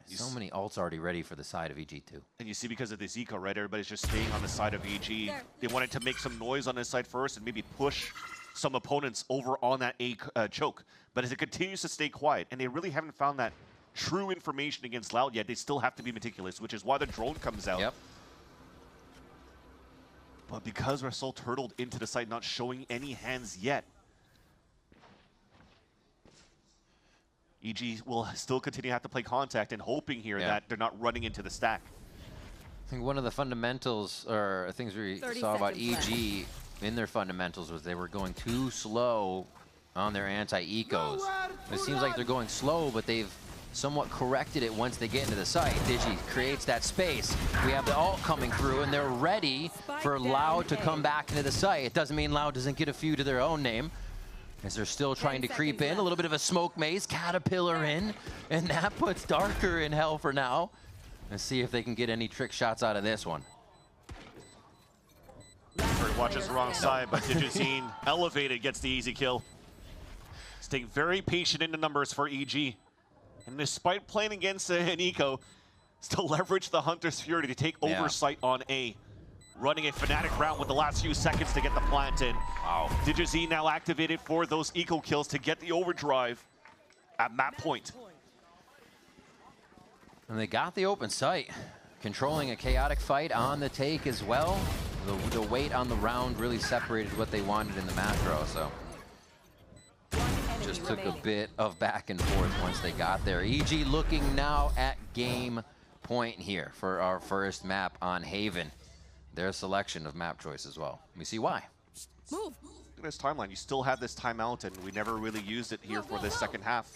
So many ults already ready for the side of EG2. And you see, because of this eco, right, everybody's just staying on the side of EG. They wanted to make some noise on this side first and maybe push some opponents over on that A choke. But as it continues to stay quiet, and they really haven't found that true information against Loud yet, they still have to be meticulous, which is why the drone comes out. Yep. But because we're so turtled into the site, not showing any hands yet, EG will still continue to have to play contact and hoping here that they're not running into the stack. I think one of the fundamentals, or things we saw about EG in their fundamentals, was they were going too slow on their anti-ecos. It seems like they're going slow, but they've somewhat corrected it once they get into the site. Digi creates that space. We have the ult coming through, and they're ready for Loud to come back into the site. It doesn't mean Loud doesn't get a few to their own name, as they're still trying to creep in. A little bit of a smoke maze, Caterpillar in, and that puts Darker in hell for now. Let's see if they can get any trick shots out of this one. Watches the wrong side, but Digizine elevated gets the easy kill. Staying very patient in the numbers for EG. And despite playing against an eco, still leverage the Hunter's Fury to take oversight on A. Running a Fnatic round with the last few seconds to get the plant in. Wow. Digizine now activated for those eco kills to get the overdrive at map point. And they got the open site. Controlling a chaotic fight on the take as well. The weight on the round really separated what they wanted in the macro, so. Just took a bit of back and forth once they got there. EG looking now at game point here for our first map on Haven. Their selection of map choice as well. We see why. Move. Look at this timeline. You still have this timeout, and we never really used it here for this second half.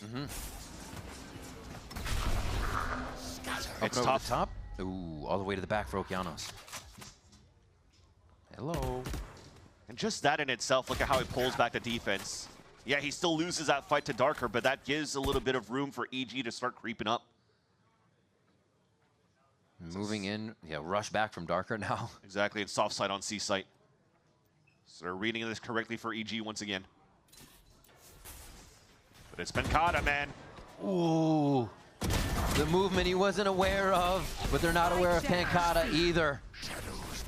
It's tough. Top. Ooh, all the way to the back for Okeanos. Hello. And just that in itself, look at how he pulls back the defense. Yeah, he still loses that fight to Darker, but that gives a little bit of room for EG to start creeping up. Moving in, rush back from Darker now. Exactly, and soft side on C site. So they're reading this correctly for EG once again. But it's Pankata, man. Ooh. The movement he wasn't aware of, but they're not aware of Pancata either.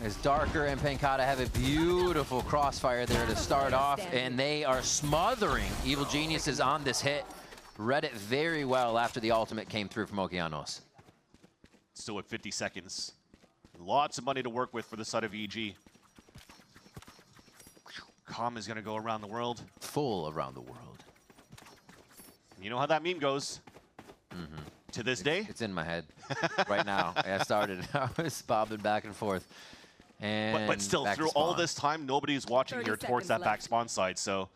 As Darker and Pancata have a beautiful crossfire there to start off, and they are smothering Evil Geniuses on this hit. Read it very well after the ultimate came through from Okeanos. Still at 50 seconds. Lots of money to work with for the side of EG. Calm is going to go around the world. Full around the world. You know how that meme goes. To this day? It's in my head right now. I started. I was bobbing back and forth. And but still, through all this time, nobody's watching here towards that back spawn side. So,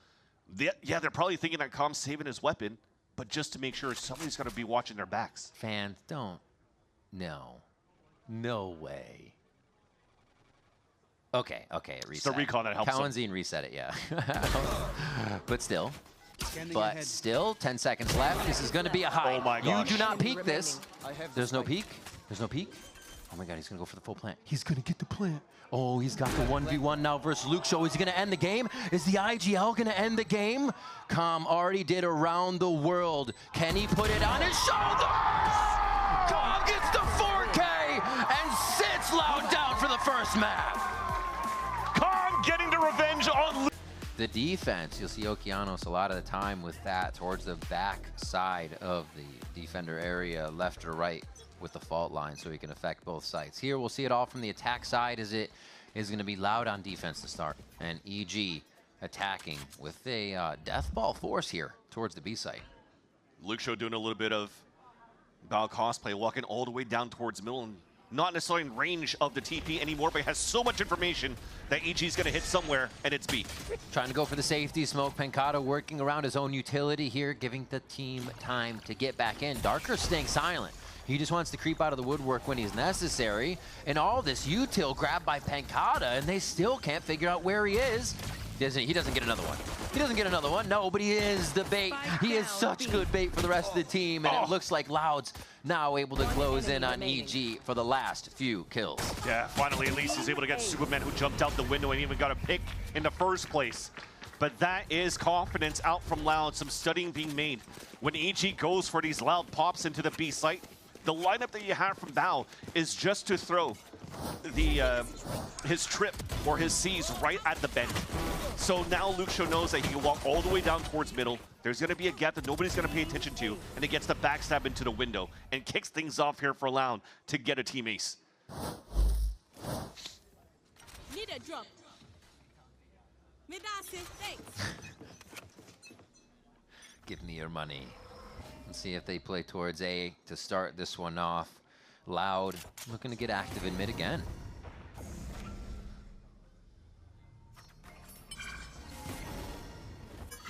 yeah, they're probably thinking that Calm's saving his weapon, but just to make sure somebody's going to be watching their backs. Fans, don't. No. No way. Okay, reset. It's the recon that helps Kalenzine reset it, yeah. But still. But still, 10 seconds left. This is going to be a high. Oh my gosh. You do not peek this. There's no peek. There's no peek. Oh my god, he's going to go for the full plant. He's going to get the plant. Oh, he's got the 1v1 now versus Luke Show. Is he going to end the game? Is the IGL going to end the game? Calm already did around the world. Can he put it on his shoulders? Calm gets the 4K and sits Loud down for the first map. Calm getting the revenge on Luke. The defense, you'll see Okeanos a lot of the time with that towards the back side of the defender area, left or right with the fault line, so he can affect both sides. Here we'll see it all from the attack side as it is going to be Loud on defense to start, and EG attacking with a death ball force here towards the B site. Luke Show doing a little bit of Bao cosplay, walking all the way down towards middle, and not necessarily in range of the TP anymore, but has so much information that EG's going to hit somewhere, and it's B. Trying to go for the safety smoke. Pancata working around his own utility here, giving the team time to get back in. Darker staying silent. He just wants to creep out of the woodwork when he's necessary. And all this util grabbed by Pancata, and they still can't figure out where he is. He doesn't get another one. He doesn't get another one. No, but he is the bait. He is such good bait for the rest of the team, and it looks like Loud's now able to close in on EG for the last few kills. Yeah, finally, at least he's able to get Superman, who jumped out the window and even got a pick in the first place. But that is confidence out from Loud, some studying being made. When EG goes for these Loud pops into the B site, the lineup that you have from Bao is just to throw the his trip or his C's right at the bend. So now Luke Show knows that he can walk all the way down towards middle. There's going to be a gap that nobody's going to pay attention to, and he gets the backstab into the window and kicks things off here for Loud to get a team ace. Need a drop. Thanks. Give me your money. Let's see if they play towards A to start this one off. Loud looking to get active in mid again.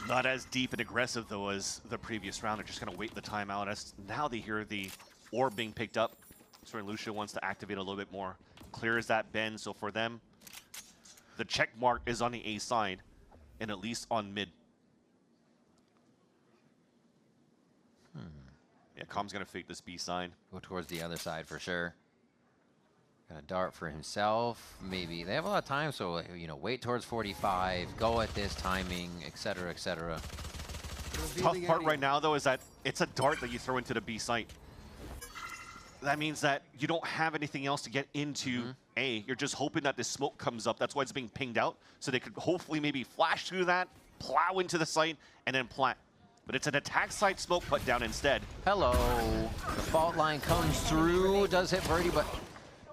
Not as deep and aggressive, though, as the previous round. They're just going to wait the timeout. As now they hear the orb being picked up. So Lucia wants to activate a little bit more. Clear as that bend. So for them, the check mark is on the A side, and at least on mid. Yeah, Calm's going to fake this B side. Go towards the other side for sure. Got a dart for himself. Maybe they have a lot of time, so wait towards 45, go at this timing, etc., etc. Tough part right now, though, is that it's a dart that you throw into the B site. That means that you don't have anything else to get into A. You're just hoping that this smoke comes up. That's why it's being pinged out, so they could hopefully maybe flash through that, plow into the site, and then plant. But it's an attack side smoke put down instead. Hello. The fault line comes through. Does hit Birdie,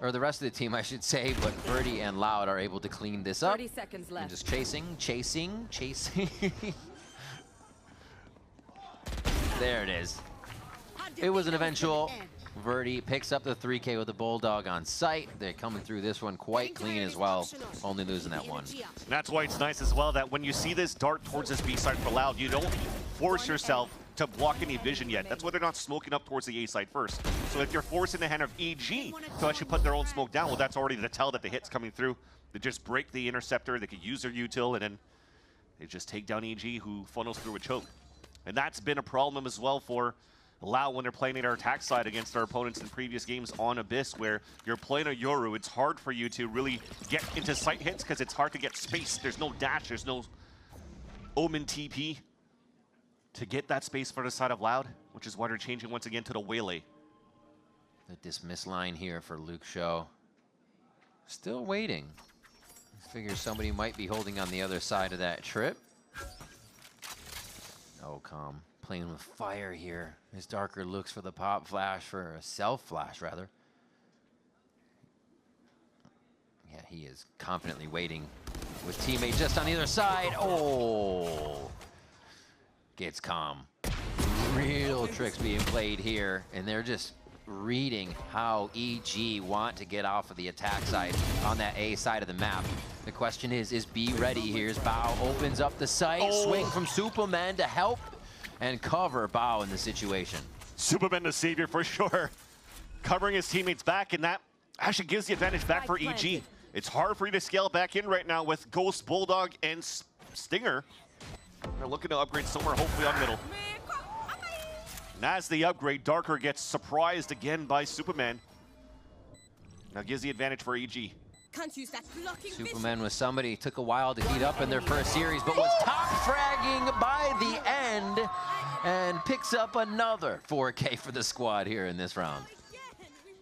or the rest of the team, I should say. But Birdie and Loud are able to clean this up. 30 seconds left. And just chasing. There it is. It was an eventual. Verdi picks up the 3K with the Bulldog on site. They're coming through this one quite clean as well, only losing that one. And that's why it's nice as well that when you see this dart towards this B side for Loud, you don't force yourself to block any vision yet. That's why they're not smoking up towards the A side first. So if you're forcing the hand of EG to actually put their own smoke down, well, that's already the tell that the hit's coming through. They just break the interceptor, they could use their util, and then they just take down EG, who funnels through a choke. And that's been a problem as well for Loud when they're playing our attack side against our opponents in previous games on Abyss, where you're playing a Yoru. It's hard for you to really get into sight hits because it's hard to get space. There's no dash, there's no Omen TP to get that space for the side of Loud, which is why they're changing once again to the Waylay. The dismiss line here for Luke Show. Still waiting. Figures somebody might be holding on the other side of that trip. Oh, Calm playing with fire here. His Darker looks for the pop flash, for a self flash rather. Yeah, he is confidently waiting with teammate just on either side. Oh, gets Calm. Real tricks being played here, and they're just reading how EG want to get off of the attack side on that A side of the map. The question is B ready? Here's Bao, opens up the site, swing from Superman to help and cover Bao in the situation. Superman the savior for sure. Covering his teammates back, and that actually gives the advantage back for EG. It's hard for you to scale back in right now with Ghost, Bulldog, and Stinger. They're looking to upgrade somewhere, hopefully on middle. And as the upgrade, Darker gets surprised again by Superman. Now gives the advantage for EG. Can't use that blocking Superman was somebody, took a while to heat up in their first series, but was top fragging by the end and picks up another 4K for the squad here in this round.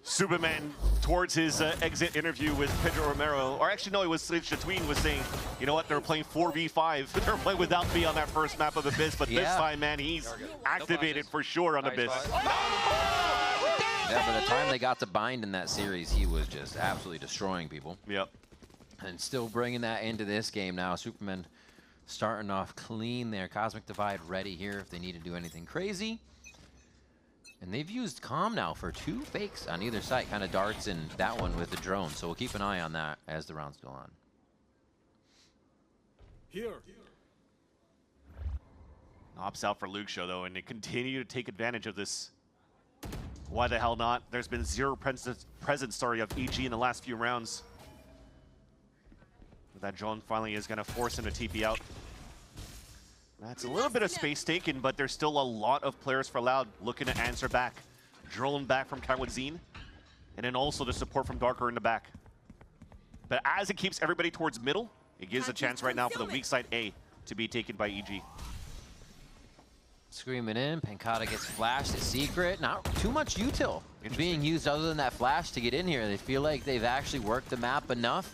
Superman, towards his exit interview with Pedro Romero, or actually no, it was Shatween was saying, you know what, they were playing 4v5. They were playing without me on that first map of Abyss, but this time, man, he's activated for sure on Abyss. Yeah, by the time they got to Bind in that series, he was just absolutely destroying people. Yep. And still bringing that into this game now. Superman starting off clean there. Cosmic Divide ready here if they need to do anything crazy. And they've used Calm now for 2 fakes on either side, kind of darts and that one with the drone. So we'll keep an eye on that as the rounds go on. Here. Ops out for Luke Show, though, and they continue to take advantage of this. Why the hell not? There's been zero presence of EG in the last few rounds. That drone finally is going to force him to TP out. That's a little bit of space taken, but there's still a lot of players for Loud looking to answer back. Drone back from Kawadzine, and then also the support from Darker in the back. But as it keeps everybody towards middle, it gives a chance right now for the weak side A to be taken by EG. Screaming in, Pancata gets flashed, it's secret. Not too much util being used other than that flash to get in here. They feel like they've actually worked the map enough.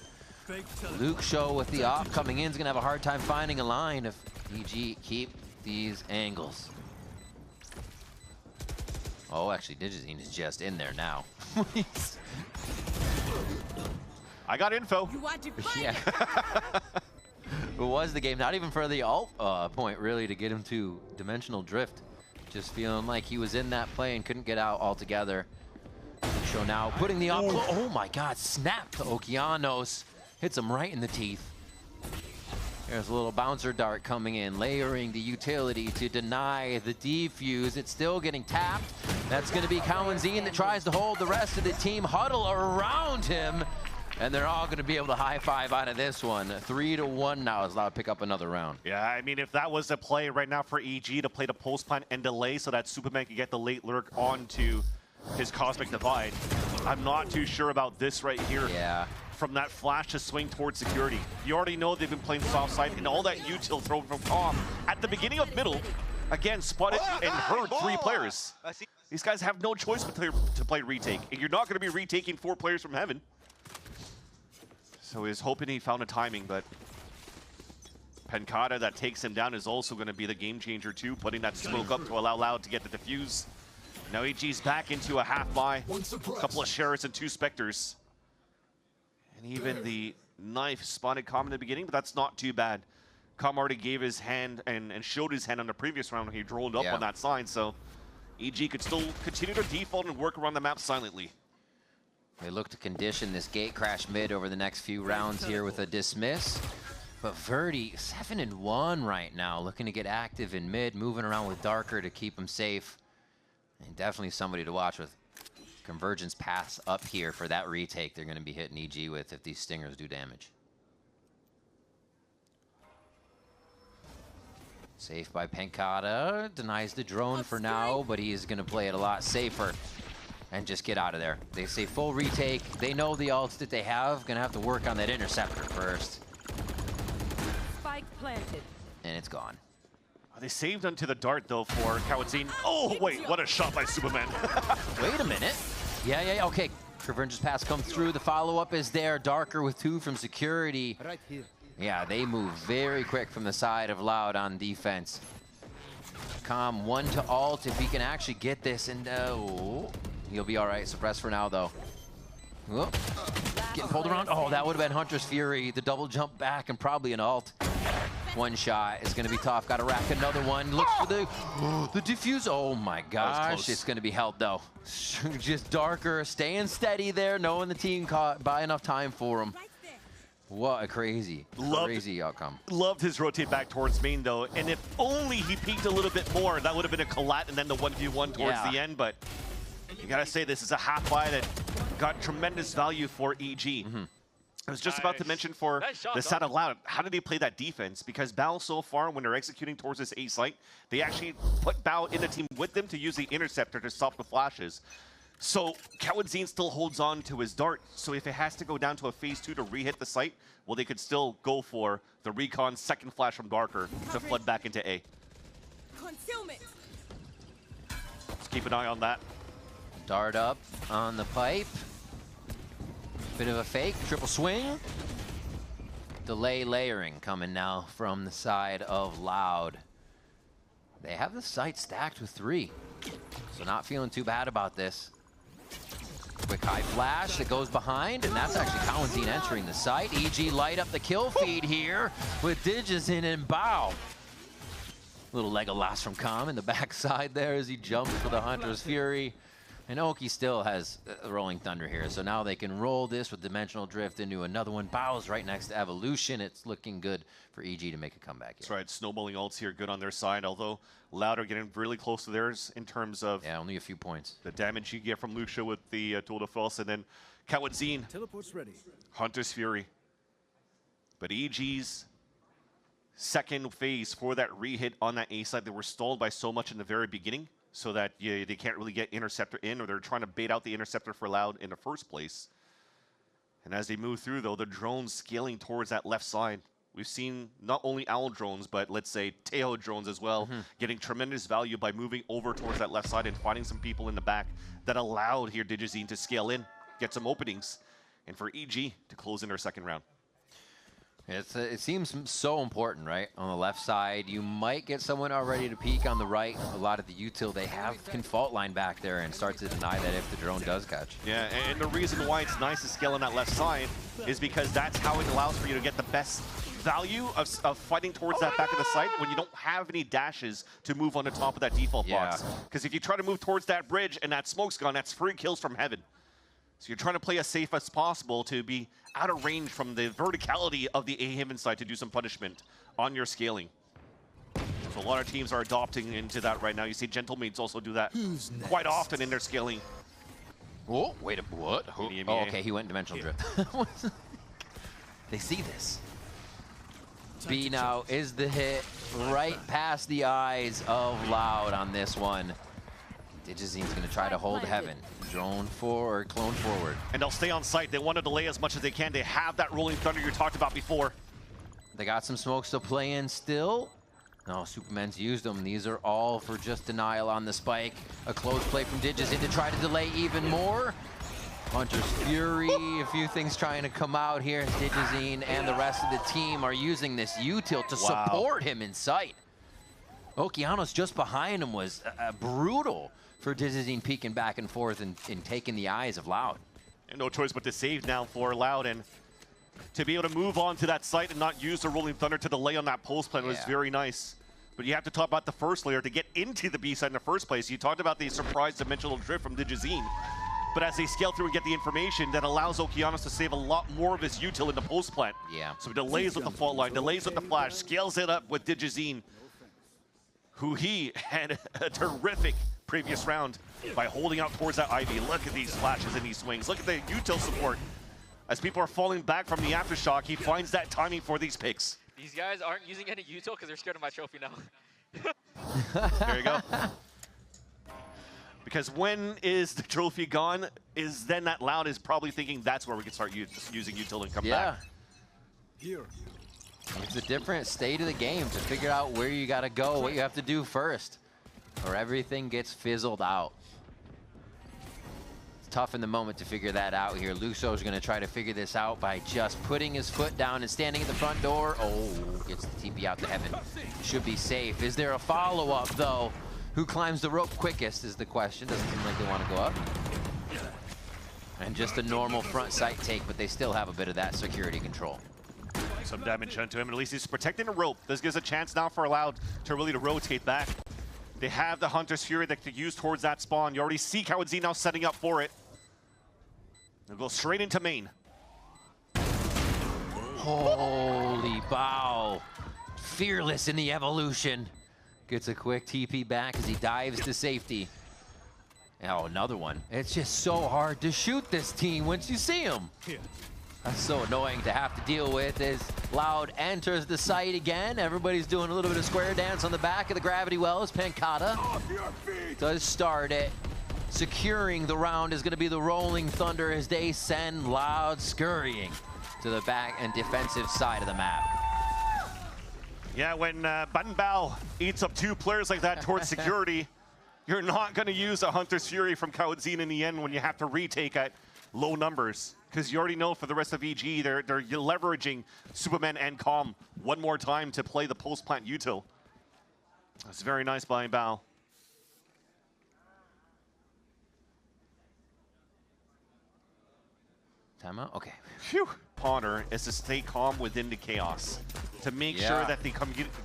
Luke Show with the op coming in is gonna have a hard time finding a line if EG keep these angles. Oh, actually, Digizine is just in there now. I got info. Yeah. It was the game, not even for the alt point, really, to get him to Dimensional Drift. Just feeling like he was in that play and couldn't get out altogether. Show now putting the op. Oh my God, snap to Okeanos. Hits him right in the teeth. There's a little bouncer dart coming in, layering the utility to deny the defuse. It's still getting tapped. That's going to be Kawadzine that tries to hold the rest of the team huddle around him. And they're all going to be able to high-five out of this one. 3-1 now is allowed to pick up another round. Yeah, I mean, if that was a play right now for EG to play the pulse plant and delay so that Superman could get the late lurk onto his Cosmic Divide, I'm not too sure about this right here. Yeah. From that flash to swing towards security. You already know they've been playing soft side, and all that util thrown from Calm at the beginning of middle, again, spotted and heard 3 players. These guys have no choice but to play retake, and you're not going to be retaking 4 players from heaven. So he's hoping he found a timing, but Pancata that takes him down is also going to be the game changer too, putting that smoke up to allow Loud to get the defuse. Now EG's back into a half buy, a couple of Sheriffs and 2 Spectres. And even the knife spotted Calm in the beginning, but that's not too bad. Calm already gave his hand and showed his hand on the previous round when he rolled up on that sign, so EG could still continue to default and work around the map silently. They look to condition this gate crash mid over the next few rounds here with a dismiss. But Verdi, 7-1 right now, looking to get active in mid, moving around with Darker to keep him safe. And definitely somebody to watch with Convergence paths up here for that retake they're going to be hitting EG with if these Stingers do damage. Safe by Pancata, denies the drone for now, but he is going to play it a lot safer and just get out of there. They say full retake. They know the ults that they have. Going to have to work on that interceptor first. Spike planted. And it's gone. They saved onto the dart, though, for Kawadzine. Oh, wait, what a shot by Superman. Wait a minute. Yeah, okay. Revenge's pass comes through. The follow-up is there. Darker with 2 from security. Right here. Yeah, they move very quick from the side of Loud on defense. Calm 1 to alt if he can actually get this, and he'll be all right. Suppress for now, though. Whoop. Getting pulled around. Oh, that would have been Hunter's Fury. The double jump back and probably an alt. 1 shot is going to be tough. Got to rack another one. Look for the defuse. Oh my gosh, it's going to be held though. Just Darker, staying steady there, knowing the team caught by enough time for him. What a crazy outcome. Loved his rotate back towards main though, and if only he peeked a little bit more, that would have been a collat and then the 1v1 towards the end. But you gotta say, this is a half buy that got tremendous value for EG. I was just about to mention for the side of Loud, how did they play that defense? Because Bao so far, when they're executing towards this A site, they actually put Bao in the team with them to use the interceptor to stop the flashes. So Kawadzin still holds on to his dart. So if it has to go down to a phase 2 to re-hit the site, well, they could still go for the recon second flash from Darker to flood back into A. Concealment. Let's keep an eye on that. Dart up on the pipe. Bit of a fake, triple swing. Delay layering coming now from the side of Loud. They have the site stacked with 3, so not feeling too bad about this. Quick high flash that goes behind, and that's actually Kawadzin entering the site. EG light up the kill feed here with Digizin and Bao. Little Legolas from Calm in the backside there as he jumps for the Hunter's Fury. And Oki still has Rolling Thunder here, so now they can roll this with Dimensional Drift into another one. Bao's right next to Evolution. It's looking good for EG to make a comeback here. That's right, snowballing ults here, good on their side, although Loud are getting really close to theirs in terms of only a few points. The damage you get from Lucia with the Tour de Force, and then Kawadzin, Teleport's ready. Hunter's Fury. But EG's second phase for that re-hit on that A side, they were stalled by so much in the very beginning, so that they can't really get Interceptor in, or they're trying to bait out the Interceptor for Loud in the first place. And as they move through, though, the drones scaling towards that left side. We've seen not only Owl drones, but let's say Teo drones as well, getting tremendous value by moving over towards that left side and finding some people in the back that allowed here Digizin to scale in, get some openings, and for EG to close in their second round. It seems so important, right? On the left side, you might get someone already to peek on the right. A lot of the util they have can fault line back there and start to deny that if the drone does catch. Yeah, and the reason why it's nice to scale on that left side is because that's how it allows for you to get the best value of fighting towards that back of the site when you don't have any dashes to move on the top of that default box. Because if you try to move towards that bridge and that smoke's gone, that's free kills from heaven. So you're trying to play as safe as possible to be out of range from the verticality of the A-Haven side to do some punishment on your scaling. So a lot of teams are adopting into that right now. You see Gentlemates also do that quite often in their scaling. Oh, wait a what? Oh, okay, he went Dimensional Drift. They see this. B now is the hit right past the eyes of Loud on this one. Digizin's going to try to hold Heaven. Drone forward, clone forward. And they'll stay on site. They want to delay as much as they can. They have that Rolling Thunder you talked about before. They got some smokes to play in still. No, Superman's used them. These are all for just denial on the spike. A close play from Digizin to try to delay even more. Hunter's Fury, a few things trying to come out here. Digizin and the rest of the team are using this util to support him in sight. Okeanos just behind him was brutal for Digizin peeking back and forth and taking the eyes of Loud. And no choice but to save now for Loud, and to be able to move on to that site and not use the Rolling Thunder to delay on that post plan was very nice. But you have to talk about the first layer to get into the B side in the first place. You talked about the surprise Dimensional Drift from Digizin. But as they scale through and get the information, that allows Okeanos to save a lot more of his util in the post plant. Yeah. So delays with the fault line, delays with the flash, scales it up with Digizin, who he had a terrific previous round by holding out towards that Ivy. Look at these flashes and these swings. Look at the util support. As people are falling back from the aftershock, he finds that timing for these picks. These guys aren't using any util because they're scared of my trophy now. There you go. Because when is the trophy gone, is then that Loud is probably thinking that's where we can start using util and come back. Here. It's a different state of the game to figure out where you got to go, what you have to do first, or everything gets fizzled out. tough in the moment to figure that out here. Luxo's going to try to figure this out by just putting his foot down and standing at the front door. Oh, gets the TP out to heaven. Should be safe. Is there a follow-up, though? Who climbs the rope quickest is the question. Doesn't seem like they want to go up. And just a normal front sight take, but they still have a bit of that security control. Some damage done to him, and at least he's protecting the rope. This gives a chance now for Loud to really rotate back. They have the Hunter's Fury that could use towards that spawn. You already see Kawadzee now setting up for it. They'll go straight into main. Holy bow. Fearless in the evolution. Gets a quick TP back as he dives to safety. Oh, another one. It's just so hard to shoot this team once you see them. That's so annoying to have to deal with as Loud enters the site again. Everybody's doing a little bit of square dance on the back of the gravity well as Pancata does start it. Securing the round is going to be the Rolling Thunder as they send Loud scurrying to the back and defensive side of the map. Yeah, when Button Bao eats up 2 players like that towards security, you're not going to use a Hunter's Fury from Kawadzee in the end when you have to retake at low numbers. Because you already know for the rest of EG, they're leveraging Superman and Calm one more time to play the post-plant util. That's very nice by Bao. Timeout? Okay. Phew. Ponder is to stay calm within the chaos, to make sure that the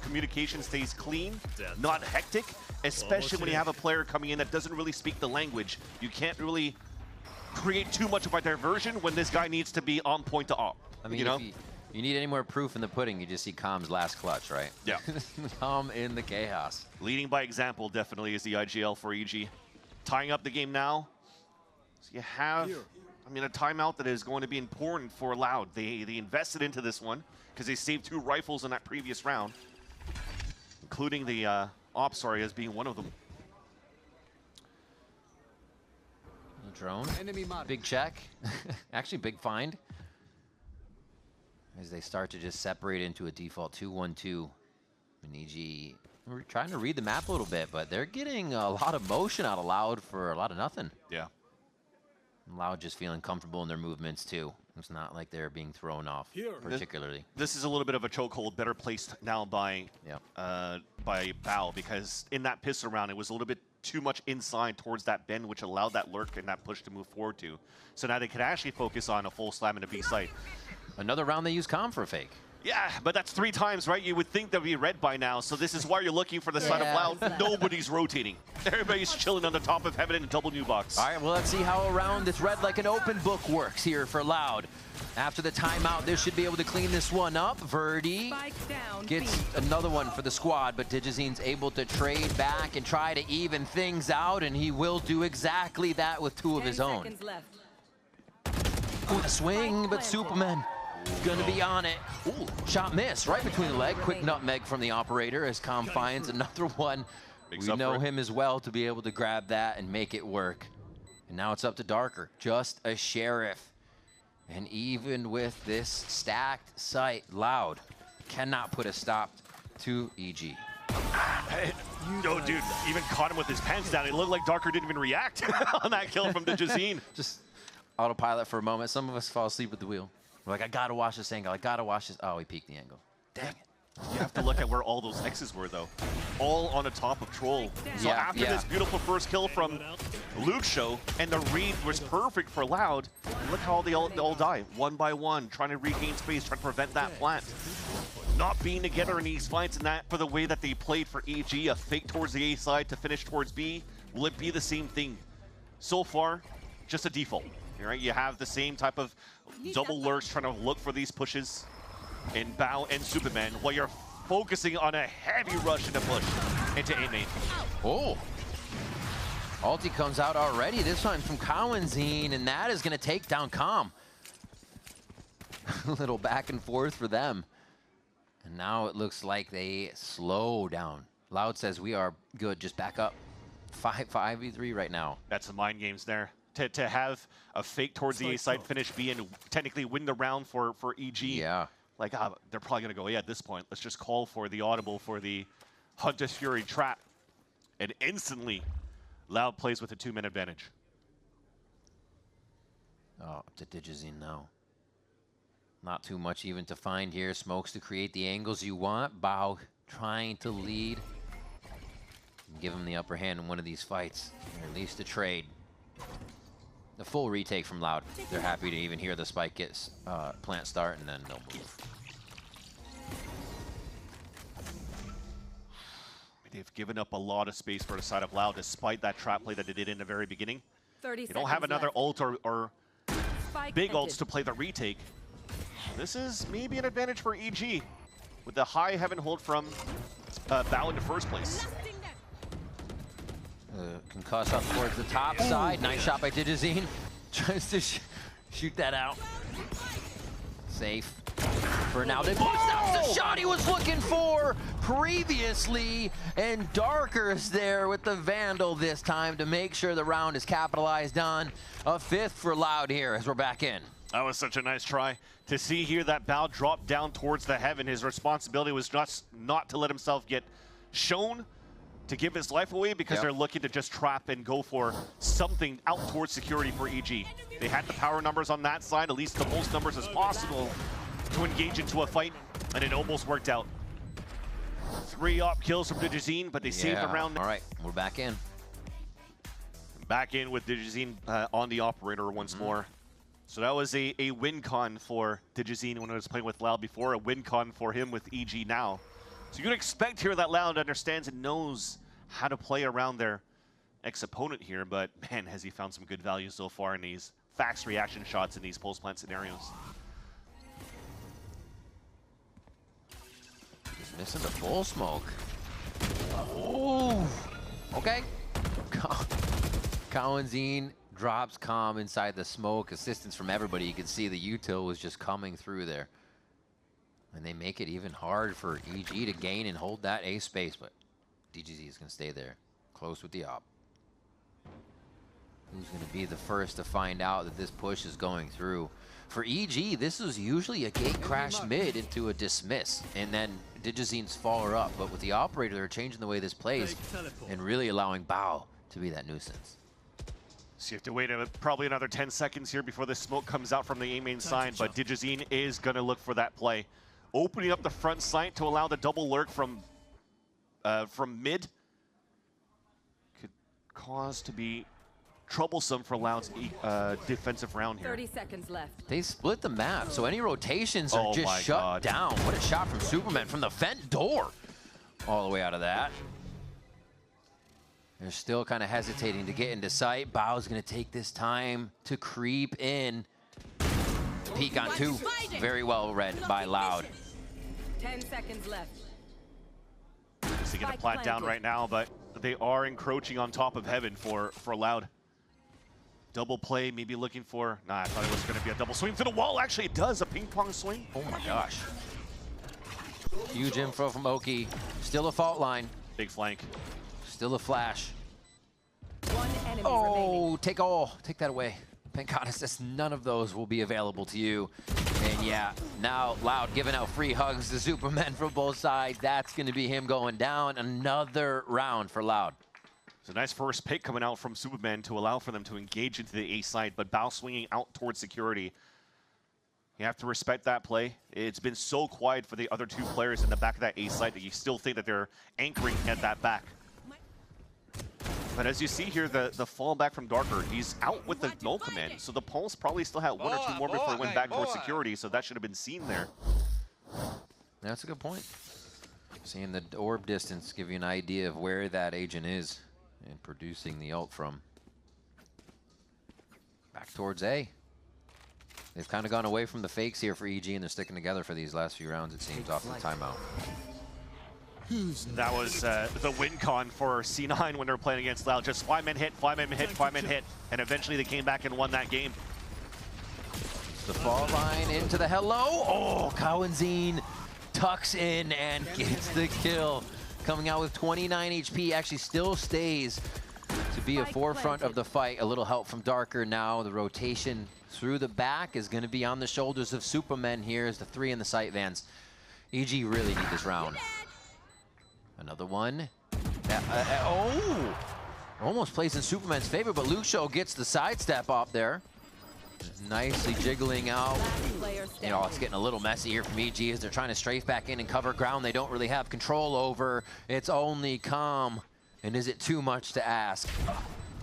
communication stays clean, not hectic, especially when you have a player coming in that doesn't really speak the language. You can't really create too much of a diversion when this guy needs to be on point to op. I mean, you know? if you need any more proof in the pudding, you just see Calm's last clutch, right? Yeah. Calm in the chaos. Leading by example definitely is the IGL for EG. Tying up the game now. So you have, I mean, a timeout that is going to be important for Loud. They invested into this one because they saved 2 rifles in that previous round, including the Opsari as being one of them. Drone, big check. Actually, big find. As they start to just separate into a default 2-1-2. And EG, we're trying to read the map a little bit, but they're getting a lot of motion out of Loud for a lot of nothing. Yeah. Loud just feeling comfortable in their movements too. It's not like they're being thrown off particularly. This is a little bit of a chokehold, better placed now by Bao, because in that pistol round, it was a little bit too much inside towards that bend, which allowed that lurk and that push to move forward to. So now they could actually focus on a full slam in a B site. Another round they use Calm for a fake. Yeah, but that's 3 times, right? You would think they'd be red by now. So this is why you're looking for the side of Loud. Nobody's rotating. Everybody's chilling on the top of heaven in a double new box. All right, well, let's see how a round that's read like an open book works here for Loud. After the timeout, they should be able to clean this one up. Verdi gets another one for the squad, but Digizine's able to trade back and try to even things out, and he will do exactly that with 2 of his own. Ooh, the swing, but Superman gonna be on it. Ooh, shot miss right between the leg. Quick nutmeg from the operator as Calm finds another one. We know him as well to be able to grab that and make it work. And now it's up to Darker, just a sheriff. And even with this stacked site, Loud cannot put a stop to EG. No, dude, even caught him with his pants down. It looked like Darker didn't even react on that kill from Digizine. Just autopilot for a moment. Some of us fall asleep at the wheel. We're like, I gotta watch this angle. I gotta watch this. Oh, he peeked the angle. Dang it. You have to look at where all those X's were, though. All on the top of Troll. So after this beautiful first kill from Luxo, and the read was perfect for Loud, look how they all die, one by one, trying to regain space, trying to prevent that plant. Not being together in these fights, and that for the way that they played for EG, a fake towards the A side to finish towards B, will it be the same thing? So far, just a default. Right? You have the same type of double lurks trying to look for these pushes in Bao and Superman, while you're focusing on a heavy rush and a push into A main. Oh, ulti comes out already, this time from Kawadzee, and that is gonna take down Calm. A little back and forth for them. And now it looks like they slow down. Loud says we are good, just back up. 5v3 right now. That's the mind games there. To have a fake towards the A side, finish B, and technically win the round for EG. Yeah. Like, they're probably going to go, yeah, at this point, let's just call for the audible for the Hunter's Fury trap. And instantly, Loud plays with a 2-minute advantage. Oh, up to Digizine now. Not too much even to find here. Smokes to create the angles you want. Bao trying to lead. And give him the upper hand in one of these fights. Or at least a trade. The full retake from Loud. They're happy to even hear the spike get plant start and then they'll move. They've given up a lot of space for the side of Loud despite that trap play that they did in the very beginning. 30 They don't have another ult or big ults ended. to play the retake. This is maybe an advantage for EG with the high heaven hold from Bao in the first place. Concuss up towards the top side. Nice shot by Digizine. Tries to shoot that out. Safe. For now, that's the shot he was looking for previously. And Darker's there with the Vandal this time to make sure the round is capitalized on. A fifth for Loud here as we're back in. That was such a nice try. To see here that Bao drop down towards the heaven, his responsibility was just not to let himself get shown, to give his life away, because they're looking to just trap and go for something out towards security for EG. They had the power numbers on that side, at least the most numbers as possible to engage into a fight, and it almost worked out. 3 op kills from Digizine, but they saved the round. All right, we're back in. Back in with Digizine on the operator once more. So that was a win con for Digizine when I was playing with Loud before, a win con for him with EG now. So you can expect here that Loud understands and knows how to play around their ex-opponent here, but man, has he found some good value so far in these fast reaction shots in these post-plant scenarios. He's missing the full smoke. Oh, okay. Cowanzine drops Calm inside the smoke. Assistance from everybody. You can see the util was just coming through there. And they make it even hard for EG to gain and hold that A space, but DGZ is going to stay there, close with the op. Who's going to be the first to find out that this push is going through? For EG, this is usually a gate crash mid into a dismiss, and then Digizine's follow up. But with the operator, they're changing the way this plays and really allowing Bao to be that nuisance. So you have to wait probably another 10 seconds here before the smoke comes out from the A main side, but Digizine is going to look for that play. Opening up the front sight to allow the double lurk from mid could cause to be troublesome for Loud's defensive round here. 30 seconds left. They split the map, so any rotations are just shut down. What a shot from Superman from the vent door. All the way out of that. They're still kind of hesitating to get into sight. Bao's going to take this time to creep in. Peek on 2. Very well read by Loud. 10 seconds left. He's going to plant down right now, but they are encroaching on top of heaven for Loud. Double play, maybe looking for... Nah, I thought it was going to be a double swing to the wall. Actually, it does. A ping pong swing. Oh my gosh. Huge info from Oki. Still a fault line. Big flank. Still a flash. One enemy remaining. Take that away. Pancata says none of those will be available to you. And yeah, now Loud giving out free hugs to Supermen from both sides. That's going to be him going down. Another round for Loud. It's a nice first pick coming out from Superman to allow for them to engage into the A side, but Bao swinging out towards security. You have to respect that play. It's been so quiet for the other 2 players in the back of that A side that you still think that they're anchoring at that back. But as you see here, the fallback from Darker, he's out with the null command. So the Pulse probably still had 1 or 2 more before he went back towards security, so that should have been seen there. That's a good point. Seeing the orb distance give you an idea of where that agent is and producing the ult from. Back towards A. They've kind of gone away from the fakes here for EG, and they're sticking together for these last few rounds, it seems, off the timeout. That was the win con for C9 when they were playing against Loud. Just 5-man hit, 5-man hit, 5-man hit, and eventually they came back and won that game. The fall line into the hello. Oh, Cowanzine tucks in and gets the kill. Coming out with 29 HP, actually still stays to be a forefront of the fight. A little help from Darker now. The rotation through the back is going to be on the shoulders of Supermen here as the 3 in the sight vans. EG really need this round. Another one. Almost plays in Superman's favor, but Luke Show gets the sidestep off there. Nicely jiggling out. Last player You know, it's getting a little messy here from EG as they're trying to strafe back in and cover ground they don't really have control over. It's only calm. And is it too much to ask?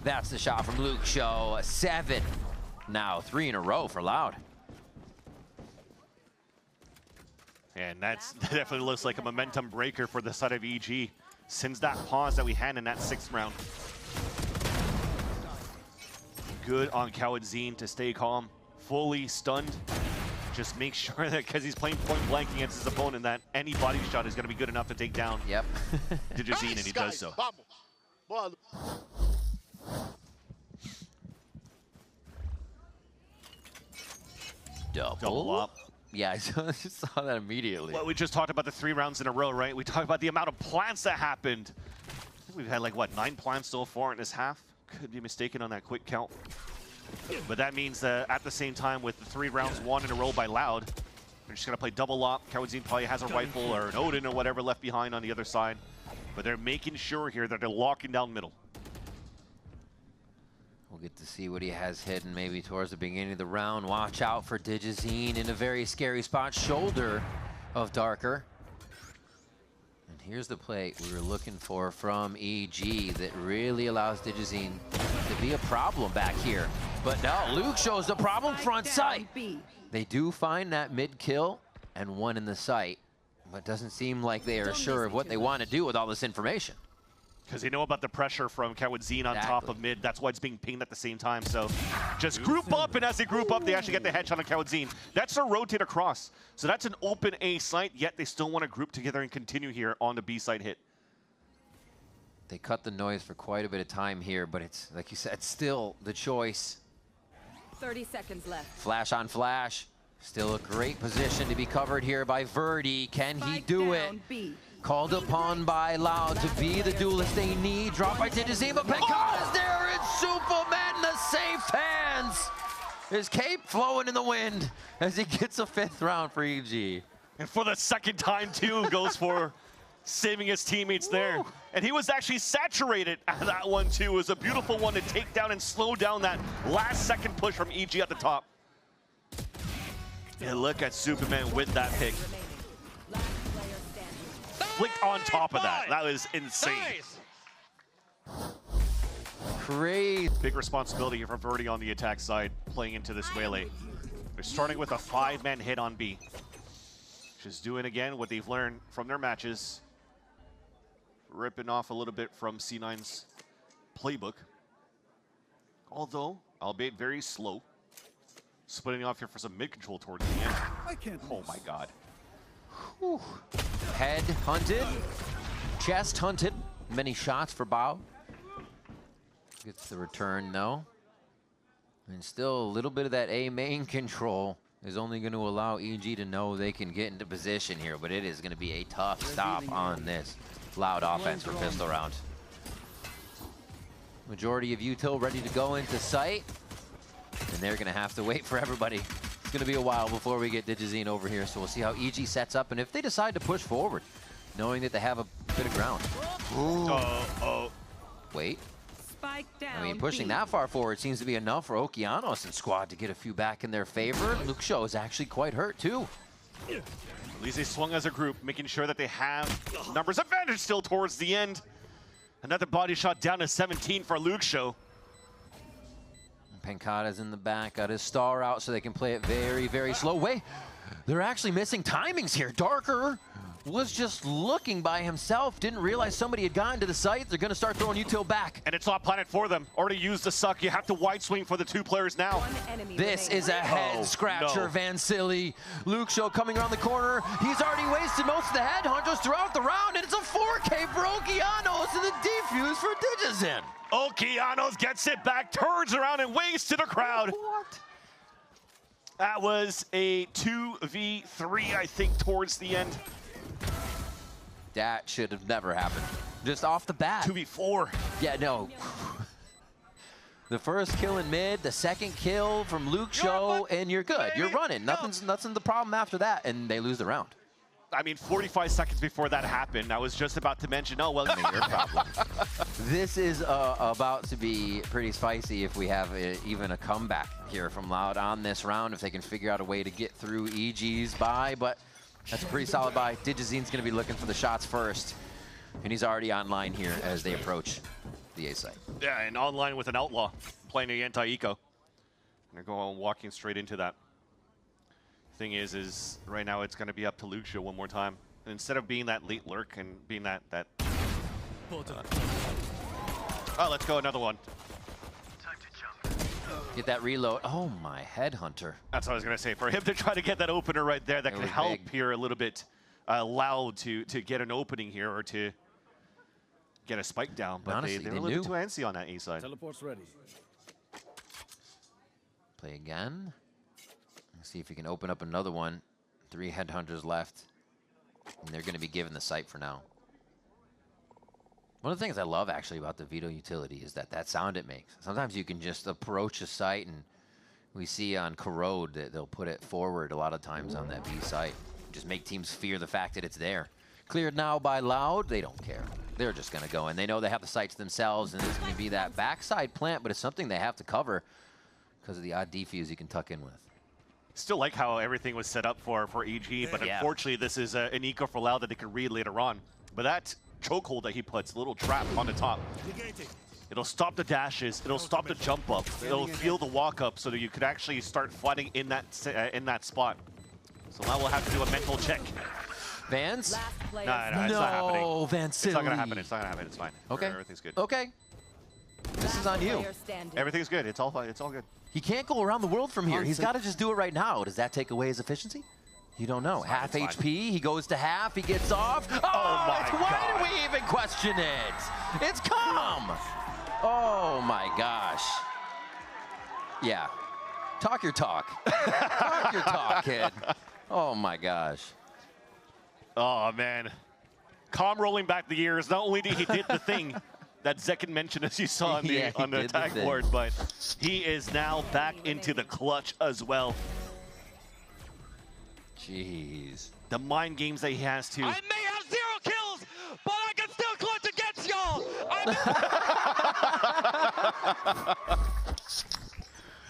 That's the shot from Luke Show. 7. Now 3 in a row for Loud. And that definitely looks like a momentum breaker for the side of EG since that pause that we had in that 6th round. Good on Kawadzine to stay calm, fully stunned. Just make sure that because he's playing point blank against his opponent that any body shot is going to be good enough to take down Yep. Digizine, and he does so. Double up. Yeah, I just saw that immediately. Well, we just talked about the 3 rounds in a row, right? We talked about the amount of plants that happened. I think we've had like, what, 9 plants so far in this half? Could be mistaken on that quick count. But that means that at the same time with the 3 rounds won in a row by Loud, they're just going to play double up. Kawadzine probably has a rifle or an Odin or whatever left behind on the other side. But they're making sure here that they're locking down middle. We'll get to see what he has hidden maybe towards the beginning of the round. Watch out for Digizine in a very scary spot. Shoulder of Darker. And here's the play we were looking for from EG that really allows Digizine to be a problem back here. But no, Luke shows the problem front sight. They do find that mid kill and 1 in the sight, but doesn't seem like they are sure of what they want to do with all this information. Because they know about the pressure from Kawadzine on top of mid. That's why it's being pinged at the same time. So just group up, and as they group up, they actually get the headshot on Kawadzine. That's a rotate across. So that's an open A site, yet they still want to group together and continue here on the B side hit. They cut the noise for quite a bit of time here, but it's, like you said, still the choice. 30 seconds left. Flash on flash. Still a great position to be covered here by Verdi. Can he do it? Called upon by Loud to be the duelist they need. Drop by Digizine, but Pencott is there. It's Superman in the safe hands. His cape flowing in the wind as he gets a 5th round for EG. And for the 2nd time, too, goes for saving his teammates there. And he was actually saturated at that one, too. It was a beautiful one to take down and slow down that last second push from EG at the top. And look at Superman with that pick. Flicked on top of that. That was insane. Crazy. Big responsibility here for Verdi on the attack side, playing into this melee. They're starting with a 5-man hit on B. Just doing again what they've learned from their matches. Ripping off a little bit from C9's playbook. Although, albeit very slow. Splitting off here for some mid-control towards the end. Oh my god. Whew. Head hunted, chest hunted, many shots for Bao. Gets the return, no. And still a little bit of that A main control is only going to allow EG to know they can get into position here, but it is going to be a tough stop on this Loud offense for pistol round. Majority of util ready to go into sight, and they're going to have to wait for everybody. It's going to be a while before we get Digizine over here, so we'll see how EG sets up, and if they decide to push forward, knowing that they have a bit of ground. Wait. Spike down. I mean, pushing that far forward seems to be enough for Okeanos and squad to get a few back in their favor. Luke Show is actually quite hurt, too. At least they swung as a group, making sure that they have numbers advantage still towards the end. Another body shot down to 17 for Luke Show. Pencata's in the back, got his star out so they can play it very, very slow. Wait, they're actually missing timings here. Darker was just looking by himself, didn't realize somebody had gotten to the site. They're gonna start throwing util back. And it's not planted for them. Already used the suck. You have to wide swing for the 2 players now. This is a head scratcher, Van Silly. Luke Show coming around the corner. He's already wasted most of the head hunters throughout the round, and it's a 4K for Okeanos and the defuse for Digizine. Okeanos gets it back, turns around and waves to the crowd. What? That was a 2v3, I think, towards the end. That should have never happened. Just off the bat. 2v4. Yeah, no. The first kill in mid, the second kill from Luke Show, and you're good. You're running. Nothing's the problem after that, and they lose the round. I mean, 45 seconds before that happened, I was just about to mention, oh, well, your problem. This is about to be pretty spicy if we have even a comeback here from Loud on this round, if they can figure out a way to get through EG's buy, but that's a pretty solid buy. Digizine's going to be looking for the shots first, and he's already online here as they approach the A site. Yeah, and online with an Outlaw playing the anti-eco. And they're going walking straight into that. Thing is right now it's going to be up to Lucio one more time. And instead of being that late lurk and being that oh, let's go another one. Get that reload. Oh my, Headhunter. That's what I was going to say. For him to try to get that opener right there, that can help big. here a little bit. Loud to get an opening here or to get a spike down. But honestly, they're a little bit too antsy on that A side. Teleport's ready. Play again. Let's see if he can open up another one. 3 Headhunters left. And they're going to be given the site for now. One of the things I love actually about the Veto utility is that sound it makes. Sometimes you can just approach a site, and we see on Corrode that they'll put it forward a lot of times on that B site. Just make teams fear the fact that it's there. Cleared now by Loud, they don't care. They're just going to go in. They know they have the sites themselves, and it's going to be that backside plant, but it's something they have to cover because of the odd defuse you can tuck in with. Still like how everything was set up for EG, but unfortunately this is an eco for Loud that they could read later on. But that chokehold that he puts, a little trap on the top, it'll stop the dashes, it'll stop the jump up, it'll feel the walk up so that you could actually start fighting in that spot. So now we'll have to do a mental check. Vance? No, it's not happening. No, Vance. It's not gonna happen. It's not gonna happen. It's fine. Okay. Everything's good. Okay. This is on you. Everything's good. It's all fine. It's all good. He can't go around the world from here. He's got to just do it right now. Does that take away his efficiency? You don't know. Half HP, he goes to half, he gets off. Oh my God. Why do we even question it? It's calm. Oh my gosh. Yeah. Talk your talk. Talk your talk, kid. Oh my gosh. Oh man. Calm rolling back the years. Not only did he did the thing that Zekin mentioned, as you saw on the tag board, but he is now back into the clutch as well. Jeez. The mind games that he has to. I may have 0 kills, but I can still clutch against y'all.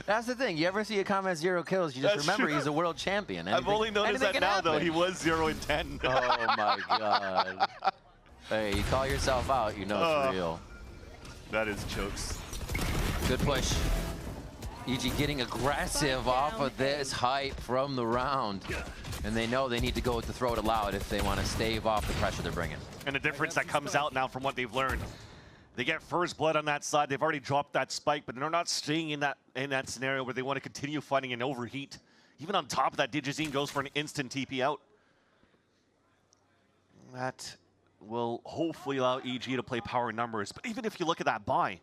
That's the thing. You ever see a comment 0 kills, you just remember he's a world champion. I've only noticed that now, though. He was 0 and 10. Oh, my God. Hey, you call yourself out, you know it's real. That is jokes. Good push. EG getting aggressive off of this hype from the round. And they know they need to go with the throw to Loud if they want to stave off the pressure they're bringing. And the difference that comes out now from what they've learned. They get first blood on that side. They've already dropped that spike, but they're not staying in that scenario where they want to continue fighting and overheat. Even on top of that, Digizine goes for an instant TP out. That will hopefully allow EG to play power numbers. But even if you look at that buy,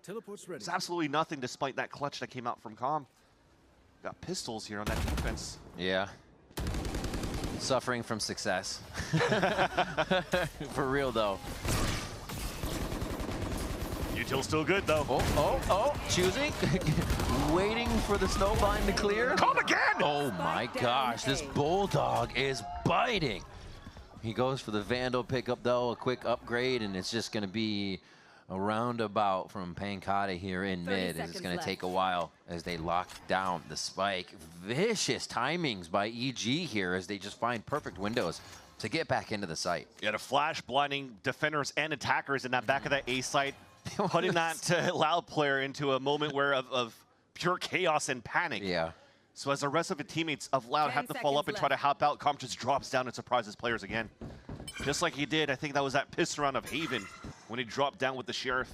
it's absolutely nothing despite that clutch that came out from Com. Got pistols here on that defense. Yeah. Suffering from success. For real, though. Util's still good, though. Oh, choosing. Waiting for the snowbind to clear. Come again! Oh my gosh, this Bulldog is biting. He goes for the Vandal pickup, though, a quick upgrade, and it's just going to be a roundabout from Pankata here in mid. It's going to take a while as they lock down the spike. Vicious timings by EG here as they just find perfect windows to get back into the site. Yeah, the flash blinding defenders and attackers in that back of that A site, putting that Loud player into a moment where of pure chaos and panic. Yeah. So as the rest of the teammates of Loud have to fall up and try to hop out, Comp just drops down and surprises players again. Just like he did, I think that was that pistol round of Haven when he dropped down with the Sheriff.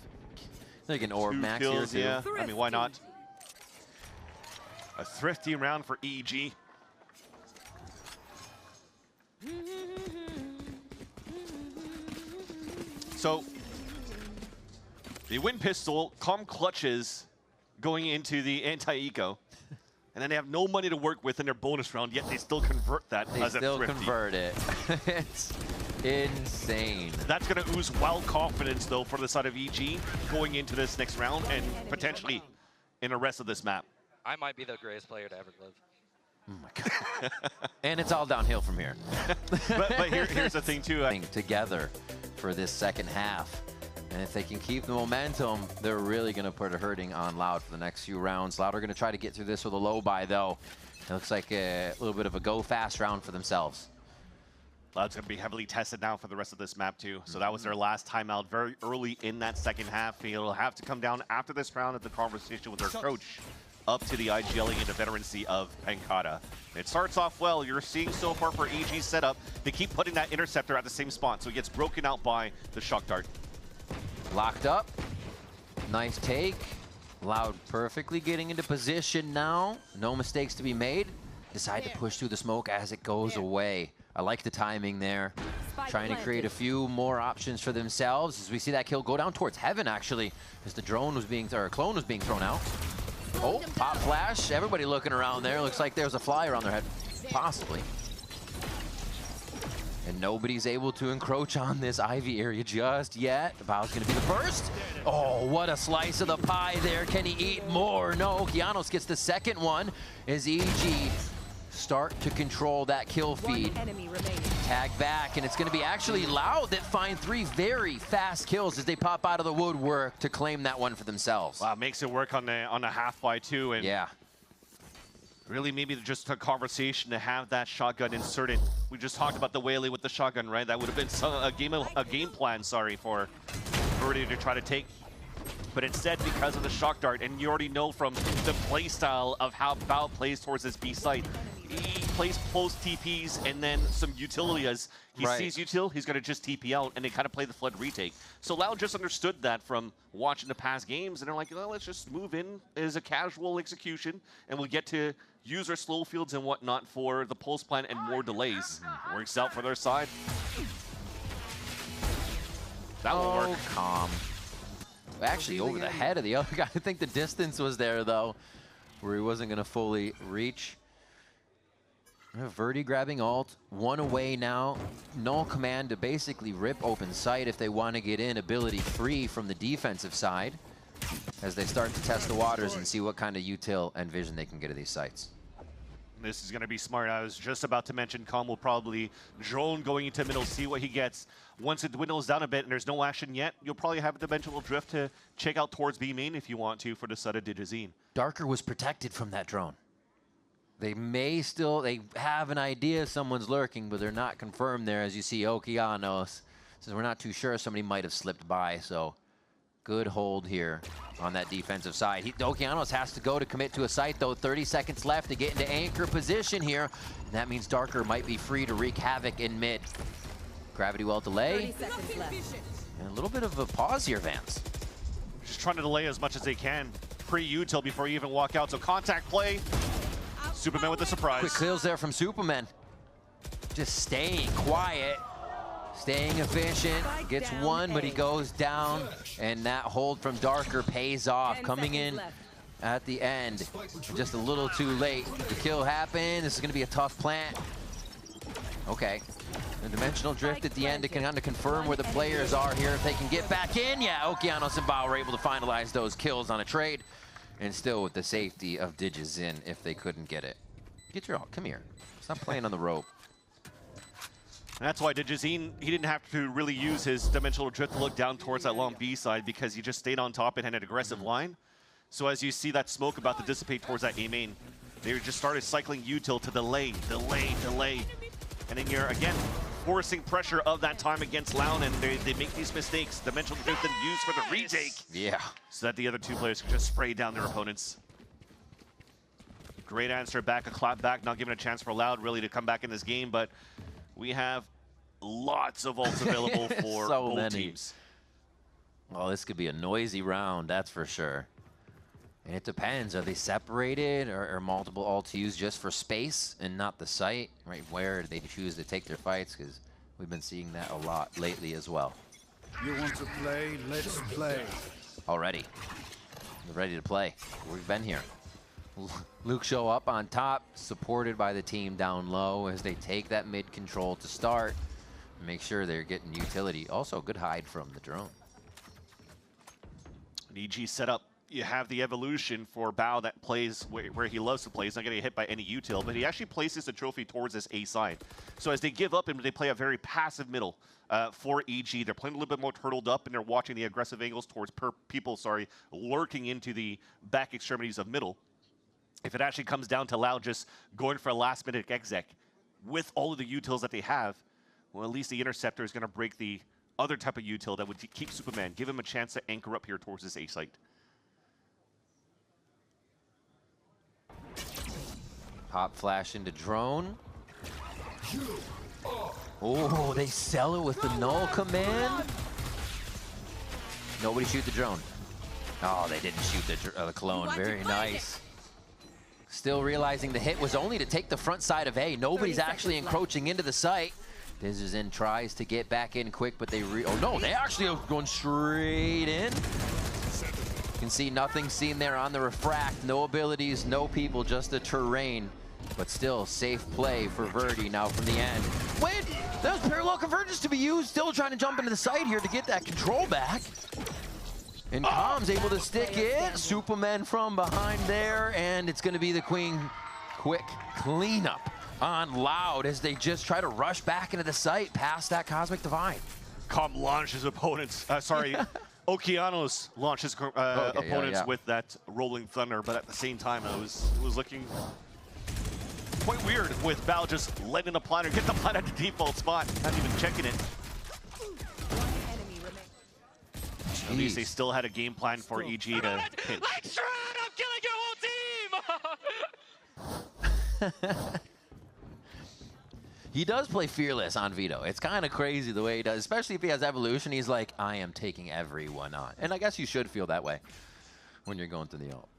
They can orb max kills, here, too. Yeah, I mean, why not? A thrifty round for EG. So, they win pistol, Com clutches going into the anti-eco. And then they have no money to work with in their bonus round, yet they still convert that as a thrifty. They still convert it. It's insane. That's going to ooze wild confidence, though, for the side of EG going into this next round and potentially in the rest of this map. I might be the greatest player to ever live. Oh my God. And it's all downhill from here. but here's the thing too. Together for this second half. And if they can keep the momentum, they're really going to put a hurting on Loud for the next few rounds. Loud are going to try to get through this with a low buy, though. It looks like a little bit of a go-fast round for themselves. Loud's going to be heavily tested now for the rest of this map, too. So that was their last timeout very early in that second half. It'll have to come down after this round of the conversation with their coach up to the IGLing and the veterancy of Pankata. It starts off well. You're seeing so far for EG's setup. They keep putting that interceptor at the same spot, so he gets broken out by the shock dart. Locked up. Nice take. Loud perfectly getting into position now. No mistakes to be made. Decide to push through the smoke as it goes away. I like the timing there. Trying to create a few more options for themselves as we see that kill go down towards heaven, actually, as the drone was being, or clone was being thrown out. Oh, pop flash. Everybody looking around there. Looks like there's a fly around their head, possibly. And nobody's able to encroach on this Ivy area just yet. Bao's gonna be the first. Oh, what a slice of the pie there. Can he eat more? No, Okeanos gets the second one as EG start to control that kill feed. Tag back, and it's gonna be actually Loud that find 3 very fast kills as they pop out of the woodwork to claim that one for themselves. Wow, makes it work on the half buy too. And yeah. Really, maybe just a conversation to have that shotgun inserted. We just talked about the whaley with the shotgun, right? That would have been a game plan, sorry, for Birdie to try to take. But instead, because of the shock dart, and you already know from the play style of how Bao plays towards this B site, he plays post TPs and then some utility as he sees util, he's going to just TP out, and they kind of play the flood retake. So Loud just understood that from watching the past games, and they're like, well, let's just move in as a casual execution, and we'll get to use our slow fields and whatnot for the pulse plan and more delays. Works out for their side. That will work. Calm. Actually, over the head of the other guy. I think the distance was there, though, where he wasn't going to fully reach. Verdi grabbing ult, 1 away now. Null command to basically rip open sight if they want to get in, ability free from the defensive side as they start to test the waters and see what kind of util and vision they can get at these sites. This is going to be smart. I was just about to mention Calm will probably drone going into middle, see what he gets. Once it dwindles down a bit and there's no action yet, you'll probably have a dimensional drift to check out towards B main if you want to for the side of Digizine. Darker was protected from that drone. They may still, they have an idea someone's lurking, but they're not confirmed there. As you see, Okeanos says we're not too sure, somebody might have slipped by, so good hold here on that defensive side. Okeanos has to go to commit to a site, though. 30 seconds left to get into anchor position here. And that means Darker might be free to wreak havoc in mid. Gravity well delay. 30 seconds left. And a little bit of a pause here, Vance. Just trying to delay as much as they can. Pre-util before you even walk out, so contact play. Superman with the surprise. Quick kills there from Superman. Just staying quiet, staying efficient. Gets one, but he goes down. And that hold from Darker pays off. Coming in at the end. Just a little too late. The kill happened. This is going to be a tough plant. Okay. The dimensional drift at the end to kind of confirm where the players are here. If they can get back in, yeah, Okeanos and Bao were able to finalize those kills on a trade. And still with the safety of Digizin if they couldn't get it. Get your, come here. Stop playing on the rope. And that's why Digizine, he didn't have to really use his dimensional drift to look down towards that long B side because he just stayed on top and had an aggressive line. So as you see that smoke about to dissipate towards that A main, they just started cycling util to delay. And then you're, again, forcing pressure of that time against Loud, and they make these mistakes. Dimensional drift then used for the retake. Yeah. So that the other 2 players can just spray down their opponents. Great answer back, a clap back, not giving a chance for Loud really to come back in this game, but we have lots of ults available for so both many teams. Well, this could be a noisy round, that's for sure. And it depends, are they separated or multiple ults used just for space and not the site? Right, where they choose to take their fights, because we've been seeing that a lot lately as well. You want to play? Let's play. Already. We're ready to play. We've been here. Luke show up on top, supported by the team down low as they take that mid control to start. Make sure they're getting utility. Also, good hide from the drone. An EG setup you have the evolution for Bao that plays where he loves to play. He's not getting hit by any util, but he actually places the trophy towards this A side. So as they give up and they play a very passive middle for EG, they're playing a little bit more turtled up and they're watching the aggressive angles towards people lurking into the back extremities of middle. If it actually comes down to Loud just going for a last-minute exec with all of the utils that they have, well, at least the Interceptor is going to break the other type of util that would keep Superman, give him a chance to anchor up here towards this A site. Pop flash into drone. Oh, they sell it with the null command. Nobody shoot the drone. Oh, they didn't shoot the clone. Very nice. Still realizing the hit was only to take the front side of A. Nobody's actually encroaching into the site. Dizzerzen tries to get back in quick, but they oh no, they actually are going straight in. You can see nothing seen there on the refract. No abilities, no people, just the terrain. But still, safe play for Verdi now from the end. Wait, there's parallel convergence to be used. Still trying to jump into the site here to get that control back. And Com's able to stick it. Superman from behind there, and it's going to be the quick cleanup on Loud as they just try to rush back into the site past that Cosmic Divide. Com launches opponents, Okeanos launches opponents with that Rolling Thunder, but at the same time, it was looking quite weird with Val just letting the planner get the plant at the default spot, not even checking it. At least they still had a game plan for EG to pinch. Let's run! I'm killing your whole team! He does play fearless on Vito. It's kind of crazy the way he does, especially if he has evolution. He's like, I am taking everyone on. And I guess you should feel that way when you're going through the ult.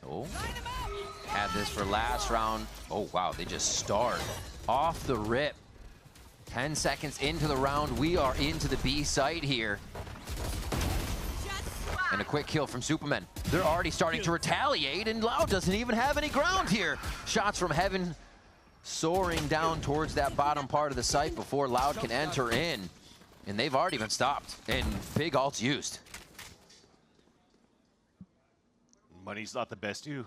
Oh, had this for last round. Oh, wow, they just start off the rip. 10 seconds into the round, we are into the B site here. And a quick kill from Superman. They're already starting to retaliate, and Loud doesn't even have any ground here. Shots from heaven soaring down towards that bottom part of the site before Loud can enter in. And they've already been stopped, and big ults used. Money's not the best too.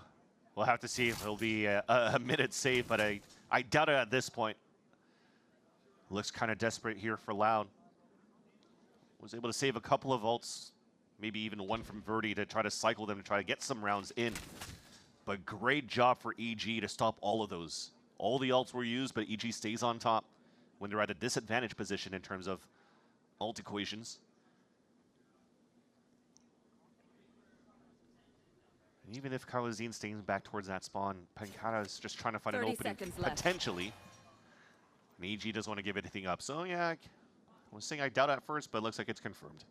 We'll have to see if it'll be a minute save, but I doubt it at this point. Looks kind of desperate here for Loud. Was able to save a couple of ults, maybe even one from Verdi to try to cycle them to try to get some rounds in. But great job for EG to stop all of those. All the ults were used, but EG stays on top when they're at a disadvantaged position in terms of ult equations. And even if Kawazine stays back towards that spawn, Pankata is just trying to find an opening, potentially. And EG doesn't want to give anything up. So yeah, I was saying I doubt at first, but it looks like it's confirmed.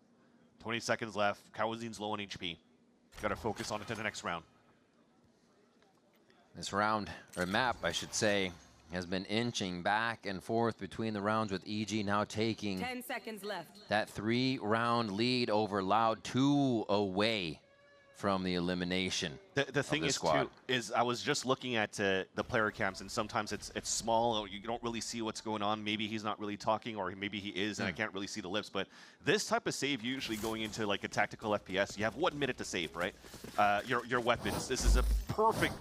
20 seconds left. Kawazine's low on HP. Got to focus on it to the next round. This round, or map, I should say, has been inching back and forth between the rounds, with EG now taking 10 seconds left. That 3-round lead over Loud, 2 away from the elimination. The thing is, too, is I was just looking at the player cams, and sometimes it's small. You don't really see what's going on. Maybe he's not really talking, or maybe he is, and I can't really see the lips. But this type of save, usually going into like a tactical FPS, you have 1 minute to save, right? Your weapons. This is a perfect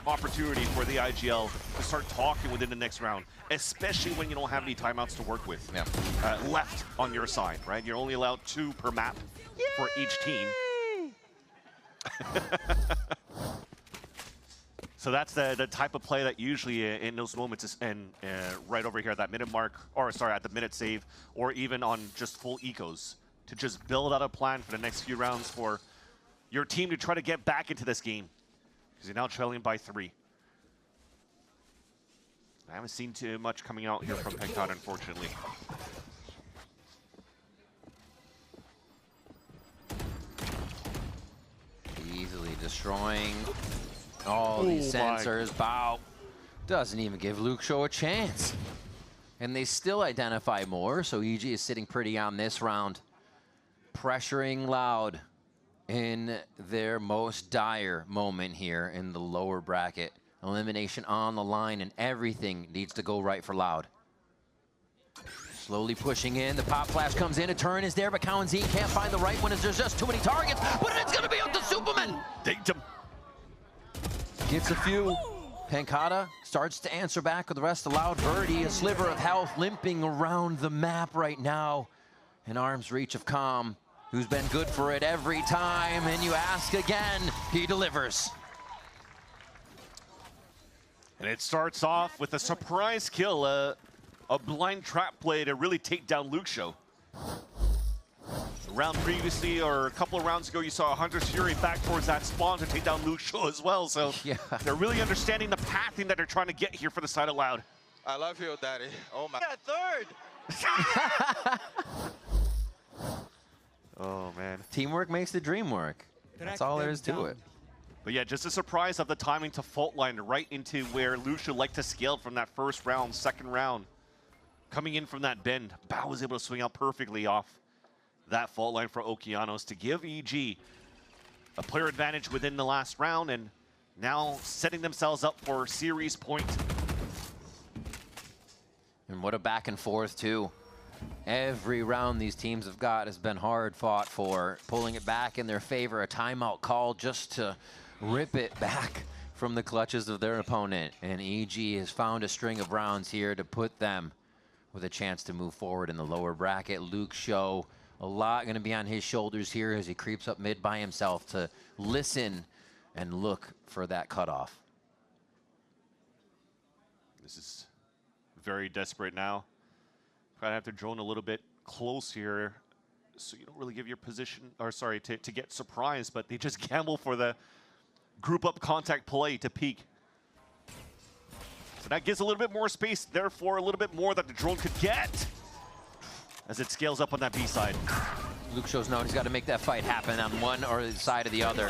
opportunity for the IGL to start talking within the next round, especially when you don't have any timeouts to work with left on your side, right? You're only allowed 2 per map for each team. So that's the type of play that usually in those moments is right over here at that minute mark, or sorry, at the minute save, or even on just full ecos, to just build out a plan for the next few rounds for your team to try to get back into this game, because you're now trailing by 3. I haven't seen too much coming out here from Pencon, unfortunately. Easily destroying all these sensors. Bao doesn't even give Luke Show a chance. And they still identify more, so EG is sitting pretty on this round. Pressuring Loud in their most dire moment here in the lower bracket. Elimination on the line, and everything needs to go right for Loud. Slowly pushing in. The pop flash comes in. A turn is there, but Cowanzine can't find the right one as there's just too many targets. But it's going to be up to Superman. Dinked him. Gets a few. Pancata starts to answer back with the rest of Loud Birdie. A sliver of health limping around the map right now. In arm's reach of Calm, who's been good for it every time. And you ask again, he delivers. And it starts off with a surprise kill, a blind trap play to really take down Luxio. A round previously, or a couple of rounds ago, you saw Hunter's Fury back towards that spawn to take down Luxio as well. So yeah, they're really understanding the pathing that they're trying to get here for the side of Loud. I love you, Daddy. Oh my. Yeah, third. Oh, man. Teamwork makes the dream work. That's all there is to it. But yeah, just a surprise of the timing to fault line right into where Luxio liked to scale from that first round, second round. Coming in from that bend, Bao was able to swing out perfectly off that fault line for Okeanos to give EG a player advantage within the last round, and now setting themselves up for series point. And what a back and forth, too. Every round these teams have got has been hard fought for, pulling it back in their favor, a timeout call just to rip it back from the clutches of their opponent. And EG has found a string of rounds here to put them with a chance to move forward in the lower bracket. Luxio, a lot going to be on his shoulders here as he creeps up mid by himself to listen and look for that cutoff. This is very desperate now. Probably have to drone a little bit close here so you don't really give your position, or sorry, to get surprised, but they just gamble for the group up contact play to peek. So that gives a little bit more space, therefore a little bit more that the drone could get as it scales up on that B side. Luxio's known he's got to make that fight happen on one or the side of the other.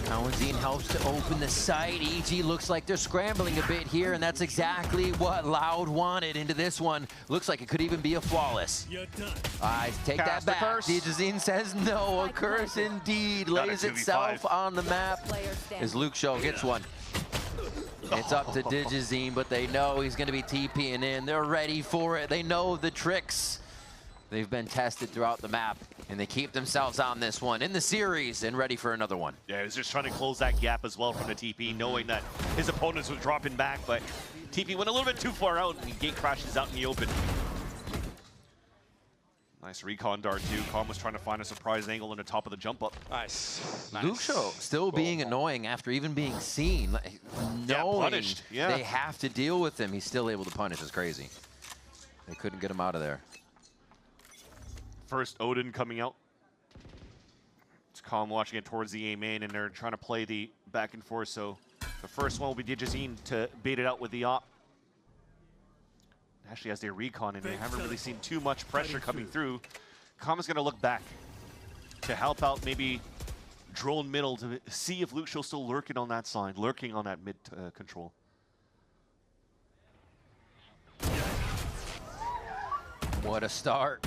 Cowanzine helps to open the site. EG looks like they're scrambling a bit here, and that's exactly what Loud wanted into this one. Looks like it could even be a flawless. I take Cast that back. curse. Dijazine says no. A curse indeed lays itself on the map as Luxio gets one. It's up to Dijazine, but they know he's going to be TPing in. They're ready for it. They know the tricks. They've been tested throughout the map, and they keep themselves on this one in the series and ready for another one. Yeah, he's just trying to close that gap as well from the TP, knowing that his opponents were dropping back, but TP went a little bit too far out, and the gate crashes out in the open. Nice recon dart, too. Calm was trying to find a surprise angle on the top of the jump up. Nice. Luxio still being annoying after even being seen. Knowing punished. Yeah. they have to deal with him, he's still able to punish. It's crazy. They couldn't get him out of there. First Odin coming out. It's Calm watching it towards the A main, and they're trying to play the back and forth. So the first one will be Dijazine to bait it out with the op. Actually, as they recon, and they haven't really seen too much pressure coming through. Calm is going to look back to help out maybe drone middle to see if Luxio's still lurking on that side, lurking on that mid control. What a start.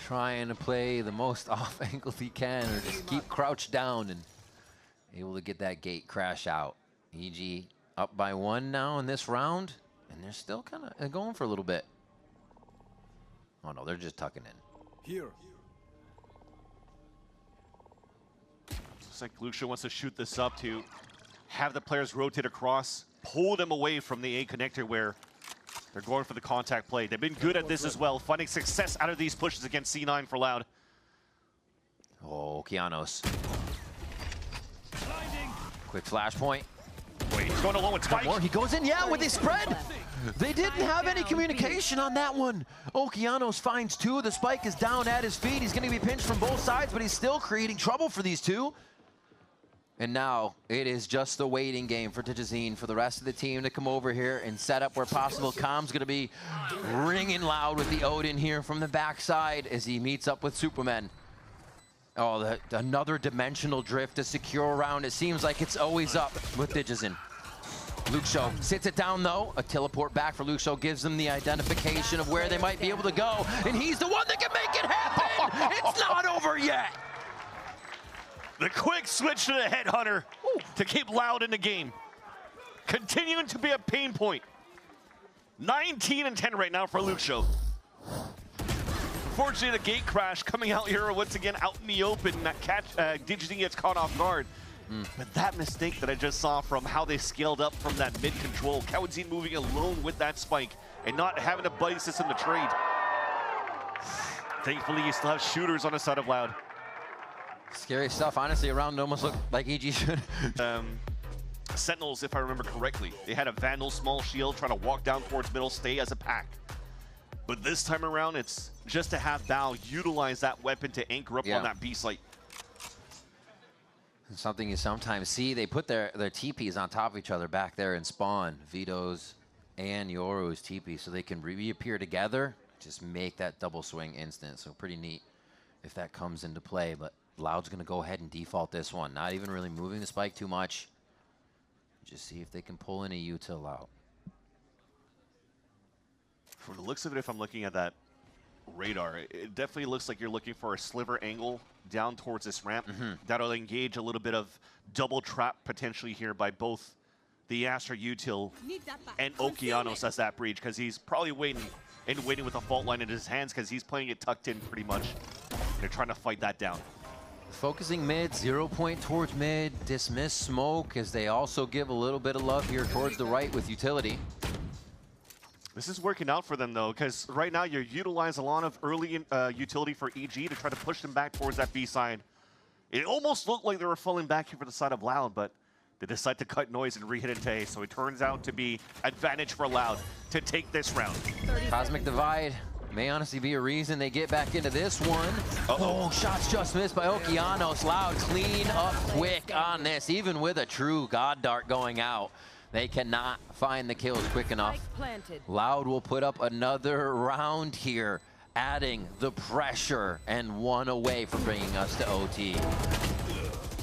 Trying to play the most off angle he can, or just keep crouched down and able to get that gate crash out. EG up by 1 now in this round, and they're still kind of going for a little bit. Oh no, they're just tucking in. Here. Looks like Luxio wants to shoot this up to have the players rotate across, pull them away from the A connector where they're going for the contact play. They've been good at this as well, finding success out of these pushes against C9 for Loud. Oh, Okeanos. Quick flashpoint. Wait, he's going alone with Spike. He goes in, yeah, with his spread. They didn't have any communication on that one. Okeanos finds 2. The spike is down at his feet. He's going to be pinched from both sides, but he's still creating trouble for these two. And now it is just the waiting game for Dijazine for the rest of the team to come over here and set up where possible. Calm's going to be ringing loud with the Odin here from the backside as he meets up with Superman. Oh, another dimensional drift to secure around. It seems like it's always up with Dijazine. Luxio sits it down, though. A teleport back for Luxio gives them the identification of where they might be able to go. And he's the one that can make it happen. It's not over yet. The quick switch to the headhunter to keep Loud in the game. Continuing to be a pain point. 19 and 10 right now for Luxio. Unfortunately, the gate crash coming out here once again out in the open. That catch, DJZ gets caught off guard. But that mistake that I just saw from how they scaled up from that mid control, Kawadzin moving alone with that spike and not having a buddy system to trade. Thankfully, you still have shooters on the side of Loud. Scary stuff. Honestly, around almost looked like EG should. Sentinels, if I remember correctly, they had a Vandal small shield trying to walk down towards middle, stay as a pack. But this time around, it's just to have Bao utilize that weapon to anchor up on that B site. Something you sometimes see, they put their TPs on top of each other back there in spawn, Vito's and Yoru's TP, so they can reappear together, just make that double swing instant. So pretty neat if that comes into play, but Loud's gonna go ahead and default this one, not even really moving the spike too much. Just see if they can pull in a util out. From the looks of it, if I'm looking at that radar, it definitely looks like you're looking for a sliver angle down towards this ramp. That'll engage a little bit of double trap potentially here by both the Astra util and Okeanos as that breach, because he's probably waiting with a fault line in his hands because he's playing it tucked in pretty much. They're trying to fight that down. Focusing mid, 0 point towards mid, dismiss smoke as they also give a little bit of love here towards the right with utility. This is working out for them, though, because right now you're utilizing a lot of early utility for EG to try to push them back towards that B side. It almost looked like they were falling back here for the side of Loud, but they decide to cut noise and re-hit into A, so it turns out to be advantage for Loud to take this round. Cosmic Divide may honestly be a reason they get back into this one. Oh, shots just missed by Okeanos. Loud clean up quick on this, even with a true God Dart going out. They cannot find the kills quick enough. Loud will put up another round here, adding the pressure and one away from bringing us to OT.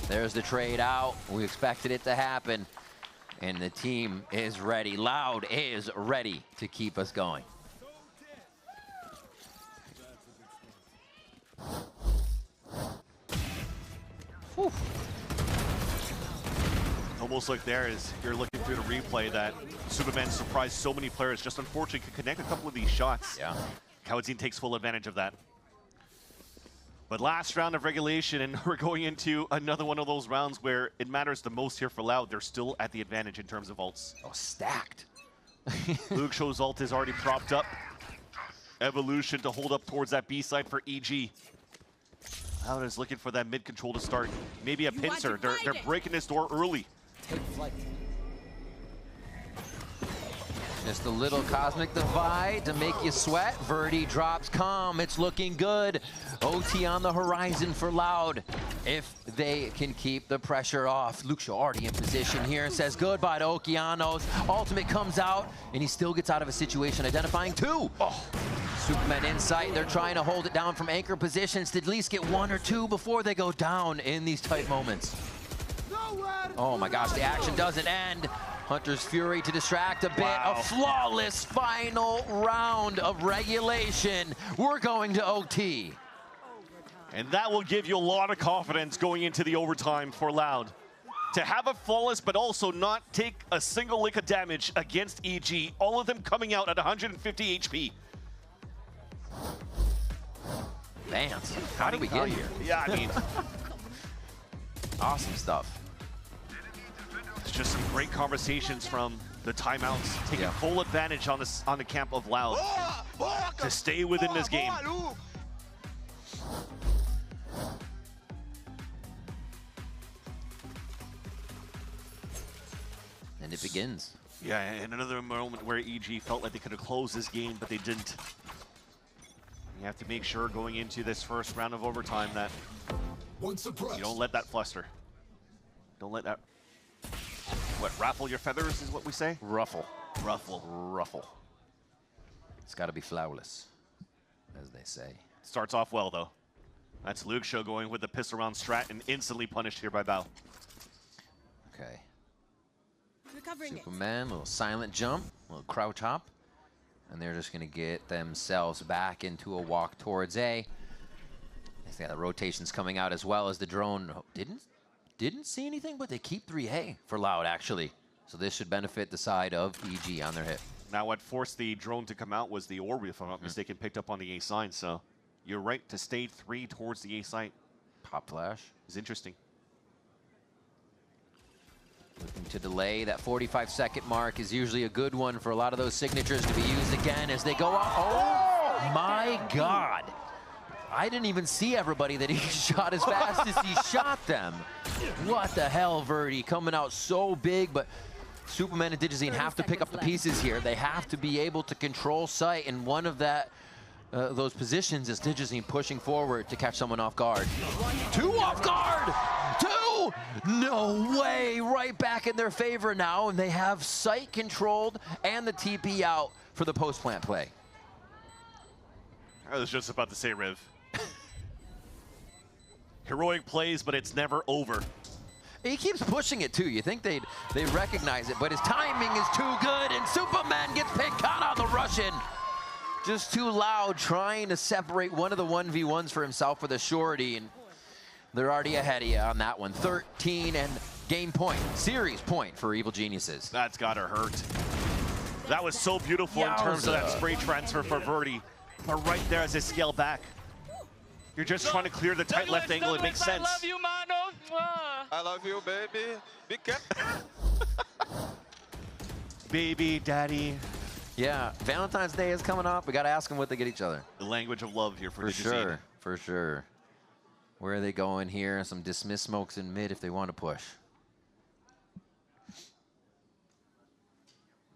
There's the trade out. We expected it to happen, and the team is ready. Loud is ready to keep us going. Whew. Almost like there is, you're looking through the replay that Superman surprised so many players, just unfortunately could connect a couple of these shots. Yeah. Kawadzin takes full advantage of that. But last round of regulation, and we're going into another one of those rounds where it matters the most here for Loud. They're still at the advantage in terms of ults. Oh, stacked. Luke Show's ult is already propped up. Evolution to hold up towards that B side for EG. Loud is looking for that mid control to start. Maybe a pincer. They're breaking this door early. Take flight. Just a little Cosmic Divide to make you sweat. Verdi drops calm. It's looking good. OT on the horizon for Loud. If they can keep the pressure off. Luke Shaw already in position here. Says goodbye to Okeanos. Ultimate comes out, and he still gets out of a situation identifying two. Oh. Superman in sight. They're trying to hold it down from anchor positions to at least get one or two before they go down in these tight moments. Oh my gosh, the action doesn't end. Hunter's Fury to distract a bit. Wow. A flawless final round of regulation. We're going to OT. And that will give you a lot of confidence going into the overtime for Loud. To have a flawless, but also not take a single lick of damage against EG. All of them coming out at 150 HP. Vance, how did we get here? Yeah, I mean, Awesome stuff. it's just some great conversations from the timeouts, taking full advantage on the camp of Loud to stay within this game. And it begins. Yeah, and another moment where EG felt like they could have closed this game, but they didn't. You have to make sure going into this first round of overtime that you don't let that fluster. Don't let that, what, raffle your feathers is what we say? Ruffle. Ruffle. Ruffle. It's got to be flawless, as they say. Starts off well, though. That's Luke Show going with the pistol round strat and instantly punished here by Bao. Okay. Recovering Superman, little silent jump, little crouch hop. And they're just going to get themselves back into a walk towards A. Yeah, the rotation's coming out as well as the drone didn't see anything, but they keep 3A for Loud, actually. So this should benefit the side of EG on their hit. Now what forced the drone to come out was the orb, if I'm not mistaken, picked up on the A sign, so You're right to stay 3 towards the A site. Pop flash. Is interesting. Looking to delay. That 45-second mark is usually a good one for a lot of those signatures to be used again as they go out. Oh my God. I didn't even see everybody that he shot as fast as he shot them. What the hell, Verdi, coming out so big, but Superman and Digizine have to pick up the pieces here. They have to be able to control sight, and one of those positions is Digizine pushing forward to catch someone off guard. 2 off guard! 2! No way! Right back in their favor now, and they have sight controlled and the TP out for the post-plant play. I was just about to say, Riv. Heroic plays, but it's never over. He keeps pushing it too. You think they'd recognize it, but his timing is too good, and Superman gets picked caught on the Russian. Just too loud, trying to separate one of the 1v1s for himself with a shorty, and they're already ahead of you on that one. 13 and game point, series point for Evil Geniuses. That's gotta hurt. That was so beautiful in terms of that spray transfer for Verdi. But right there as they scale back, you're just trying to clear the tight left angle. It makes sense. I love you, mano. I love you, baby. Be careful. Baby, daddy. Yeah, Valentine's Day is coming up. We got to ask them what they get each other. The language of love here for Digizine. Sure, for sure. Where are they going here? Some dismiss smokes in mid if they want to push.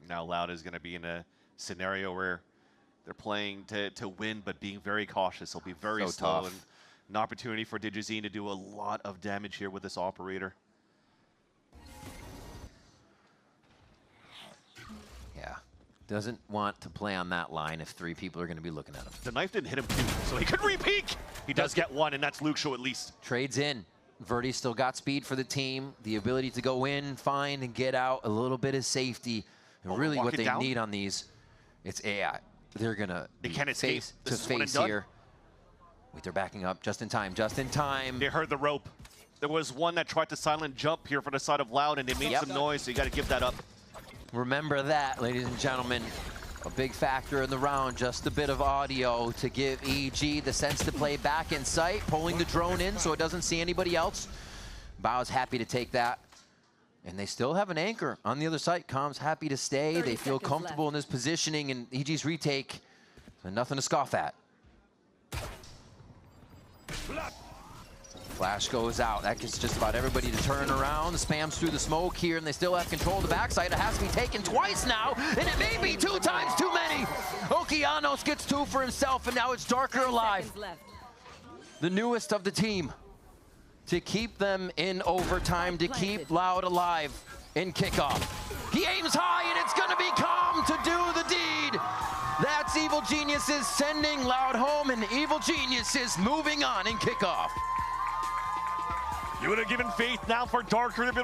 Now Loud is going to be in a scenario where they're playing to win, but being very cautious. They'll be very slow, and an opportunity for Digizine to do a lot of damage here with this operator. Yeah, doesn't want to play on that line if 3 people are going to be looking at him. The knife didn't hit him too, so he could re-peek. He does get one, and that's Luke Show at least. Trades in. Verdi's still got speed for the team, the ability to go in, find, and get out, a little bit of safety. And really what they need on these, it's AI. They're going to face to face here. Wait, they're backing up just in time, just in time. They heard the rope. There was one that tried to silent jump here for the side of Loud, and they made some noise, so you got to give that up. Remember that, ladies and gentlemen. A big factor in the round, just a bit of audio to give EG the sense to play back in sight, pulling the drone in so it doesn't see anybody else. Bao's happy to take that. And they still have an anchor on the other side. Com's happy to stay. They feel comfortable in this positioning, and EG's retake, so nothing to scoff at. Flash goes out. That gets just about everybody to turn around. Spams through the smoke here, and they still have control of the backside. It has to be taken twice now, and it may be 2 times too many. Okeanos gets 2 for himself, and now it's Darker alive. The newest of the team. To keep them in overtime, to keep Loud alive in kickoff. He aims high, and it's going to be Calm to do the deed. That's Evil Geniuses sending Loud home, and Evil Geniuses moving on in kickoff. You would have given faith now for Darker to be able